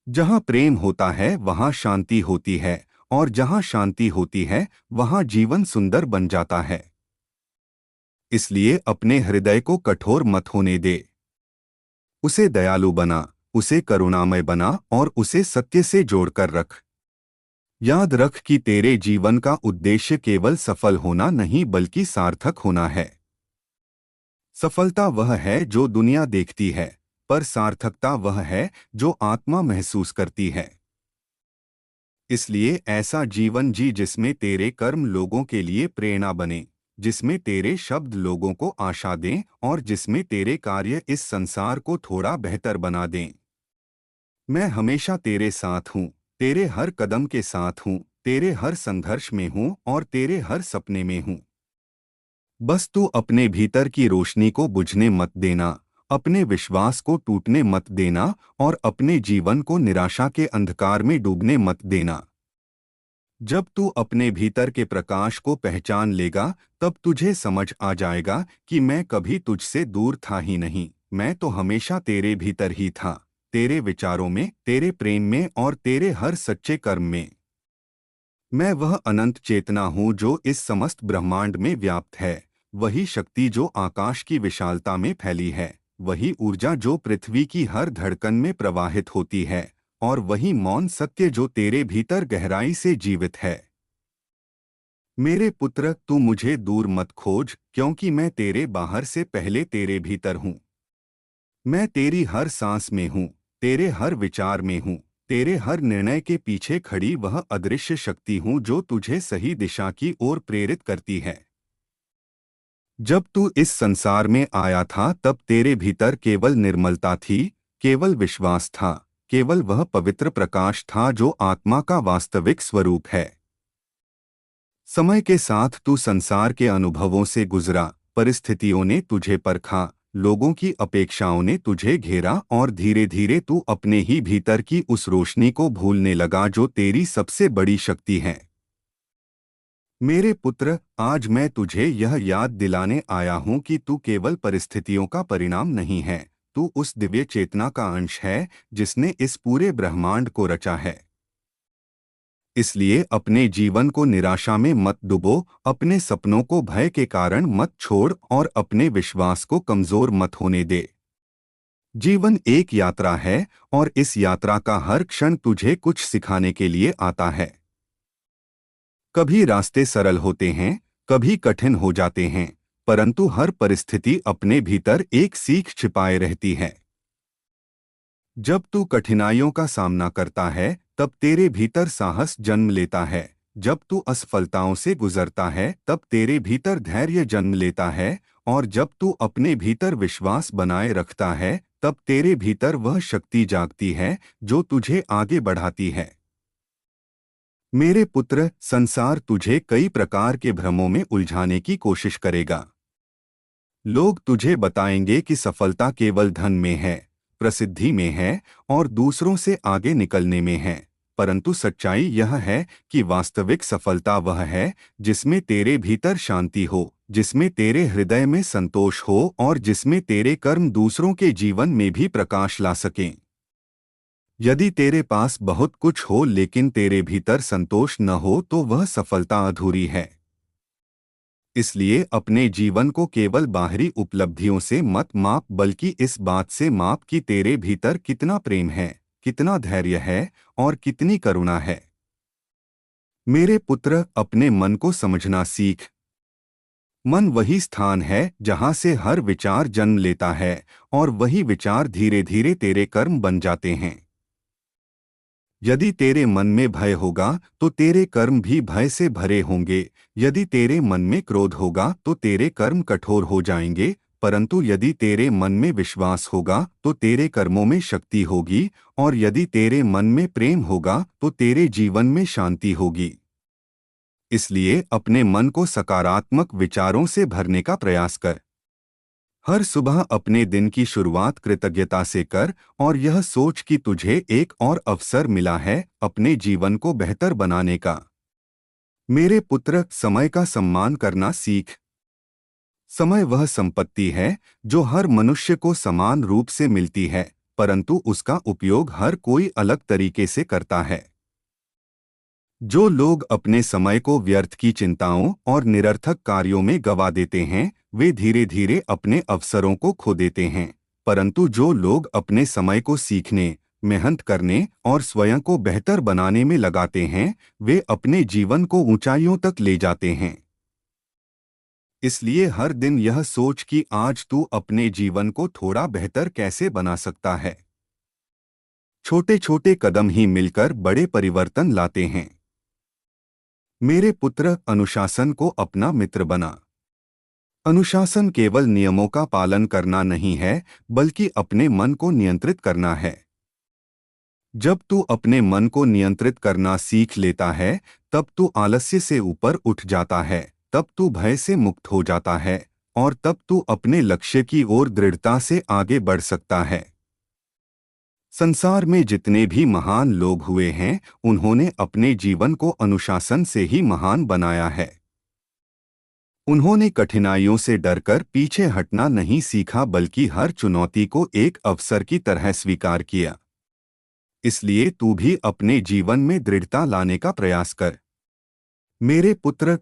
A: जहाँ प्रेम होता है वहाँ शांति होती है और जहाँ शांति होती है वहाँ जीवन सुंदर बन जाता है। इसलिए अपने हृदय को कठोर मत होने दे। उसे दयालु बना, उसे करुणामय बना और उसे सत्य से जोड़कर रख। याद रख कि तेरे जीवन का उद्देश्य केवल सफल होना नहीं, बल्कि सार्थक होना है। सफलता वह है जो दुनिया देखती है, पर सार्थकता वह है जो आत्मा महसूस करती है। इसलिए ऐसा जीवन जी जिसमें तेरे कर्म लोगों के लिए प्रेरणा बने, जिसमें तेरे शब्द लोगों को आशा दें और जिसमें तेरे कार्य इस संसार को थोड़ा बेहतर बना दें। मैं हमेशा तेरे साथ हूँ, तेरे हर कदम के साथ हूँ, तेरे हर संघर्ष में हूँ और तेरे हर सपने में हूँ। बस तू अपने भीतर की रोशनी को बुझने मत देना, अपने विश्वास को टूटने मत देना और अपने जीवन को निराशा के अंधकार में डूबने मत देना। जब तू अपने भीतर के प्रकाश को पहचान लेगा, तब तुझे समझ आ जाएगा कि मैं कभी तुझसे दूर था ही नहीं, मैं तो हमेशा तेरे भीतर ही था, तेरे विचारों में, तेरे प्रेम में और तेरे हर सच्चे कर्म में। मैं वह अनंत चेतना हूँ जो इस समस्त ब्रह्मांड में व्याप्त है, वही शक्ति जो आकाश की विशालता में फैली है, वही ऊर्जा जो पृथ्वी की हर धड़कन में प्रवाहित होती है और वही मौन सत्य जो तेरे भीतर गहराई से जीवित है। मेरे पुत्र, तू मुझे दूर मत खोज, क्योंकि मैं तेरे बाहर से पहले तेरे भीतर हूँ। मैं तेरी हर सांस में हूँ, तेरे हर विचार में हूँ, तेरे हर निर्णय के पीछे खड़ी वह अदृश्य शक्ति हूँ जो तुझे सही दिशा की ओर प्रेरित करती है। जब तू इस संसार में आया था तब तेरे भीतर केवल निर्मलता थी, केवल विश्वास था, केवल वह पवित्र प्रकाश था जो आत्मा का वास्तविक स्वरूप है। समय के साथ तू संसार के अनुभवों से गुजरा, परिस्थितियों ने तुझे परखा, लोगों की अपेक्षाओं ने तुझे घेरा और धीरे धीरे तू अपने ही भीतर की उस रोशनी को भूलने लगा जो तेरी सबसे बड़ी शक्ति है। मेरे पुत्र, आज मैं तुझे यह याद दिलाने आया हूं कि तू केवल परिस्थितियों का परिणाम नहीं है, तू उस दिव्य चेतना का अंश है जिसने इस पूरे ब्रह्मांड को रचा है। इसलिए अपने जीवन को निराशा में मत डुबो, अपने सपनों को भय के कारण मत छोड़ और अपने विश्वास को कमजोर मत होने दे। जीवन एक यात्रा है और इस यात्रा का हर क्षण तुझे कुछ सिखाने के लिए आता है। कभी रास्ते सरल होते हैं, कभी कठिन हो जाते हैं, परंतु हर परिस्थिति अपने भीतर एक सीख छिपाए रहती है। जब तू कठिनाइयों का सामना करता है तब तेरे भीतर साहस जन्म लेता है। जब तू असफलताओं से गुजरता है तब तेरे भीतर धैर्य जन्म लेता है, और जब तू अपने भीतर विश्वास बनाए रखता है तब तेरे भीतर वह शक्ति जागती है जो तुझे आगे बढ़ाती है। मेरे पुत्र, संसार तुझे कई प्रकार के भ्रमों में उलझाने की कोशिश करेगा। लोग तुझे बताएंगे कि सफलता केवल धन में है, प्रसिद्धि में है और दूसरों से आगे निकलने में है, परंतु सच्चाई यह है कि वास्तविक सफलता वह है जिसमें तेरे भीतर शांति हो, जिसमें तेरे हृदय में संतोष हो और जिसमें तेरे कर्म दूसरों के जीवन में भी प्रकाश ला सकें। यदि तेरे पास बहुत कुछ हो लेकिन तेरे भीतर संतोष न हो तो वह सफलता अधूरी है। इसलिए अपने जीवन को केवल बाहरी उपलब्धियों से मत माप, बल्कि इस बात से माप कि तेरे भीतर कितना प्रेम है, कितना धैर्य है और कितनी करुणा है। मेरे पुत्र, अपने मन को समझना सीख। मन वही स्थान है जहां से हर विचार जन्म लेता है और वही विचार धीरे धीरे तेरे कर्म बन जाते हैं। यदि तेरे मन में भय होगा तो तेरे कर्म भी भय से भरे होंगे। यदि तेरे मन में क्रोध होगा तो तेरे कर्म कठोर हो जाएंगे, परंतु यदि तेरे मन में विश्वास होगा तो तेरे कर्मों में शक्ति होगी, और यदि तेरे मन में प्रेम होगा तो तेरे जीवन में शांति होगी। इसलिए अपने मन को सकारात्मक विचारों से भरने का प्रयास कर। हर सुबह अपने दिन की शुरुआत कृतज्ञता से कर और यह सोच कि तुझे एक और अवसर मिला है अपने जीवन को बेहतर बनाने का। मेरे पुत्र, समय का सम्मान करना सीख। समय वह संपत्ति है जो हर मनुष्य को समान रूप से मिलती है, परंतु उसका उपयोग हर कोई अलग तरीके से करता है। जो लोग अपने समय को व्यर्थ की चिंताओं और निरर्थक कार्यों में गवा देते हैं वे धीरे धीरे अपने अवसरों को खो देते हैं, परंतु जो लोग अपने समय को सीखने, मेहनत करने और स्वयं को बेहतर बनाने में लगाते हैं वे अपने जीवन को ऊंचाइयों तक ले जाते हैं। इसलिए हर दिन यह सोच कि आज तू अपने जीवन को थोड़ा बेहतर कैसे बना सकता है। छोटे छोटे कदम ही मिलकर बड़े परिवर्तन लाते हैं। मेरे पुत्र, अनुशासन को अपना मित्र बना। अनुशासन केवल नियमों का पालन करना नहीं है, बल्कि अपने मन को नियंत्रित करना है। जब तू अपने मन को नियंत्रित करना सीख लेता है तब तू आलस्य से ऊपर उठ जाता है, तब तू भय से मुक्त हो जाता है और तब तू अपने लक्ष्य की ओर दृढ़ता से आगे बढ़ सकता है। संसार में जितने भी महान लोग हुए हैं उन्होंने अपने जीवन को अनुशासन से ही महान बनाया है। उन्होंने कठिनाइयों से डरकर पीछे हटना नहीं सीखा, बल्कि हर चुनौती को एक अवसर की तरह स्वीकार किया। इसलिए तू भी अपने जीवन में दृढ़ता लाने का प्रयास कर। मेरे पुत्र,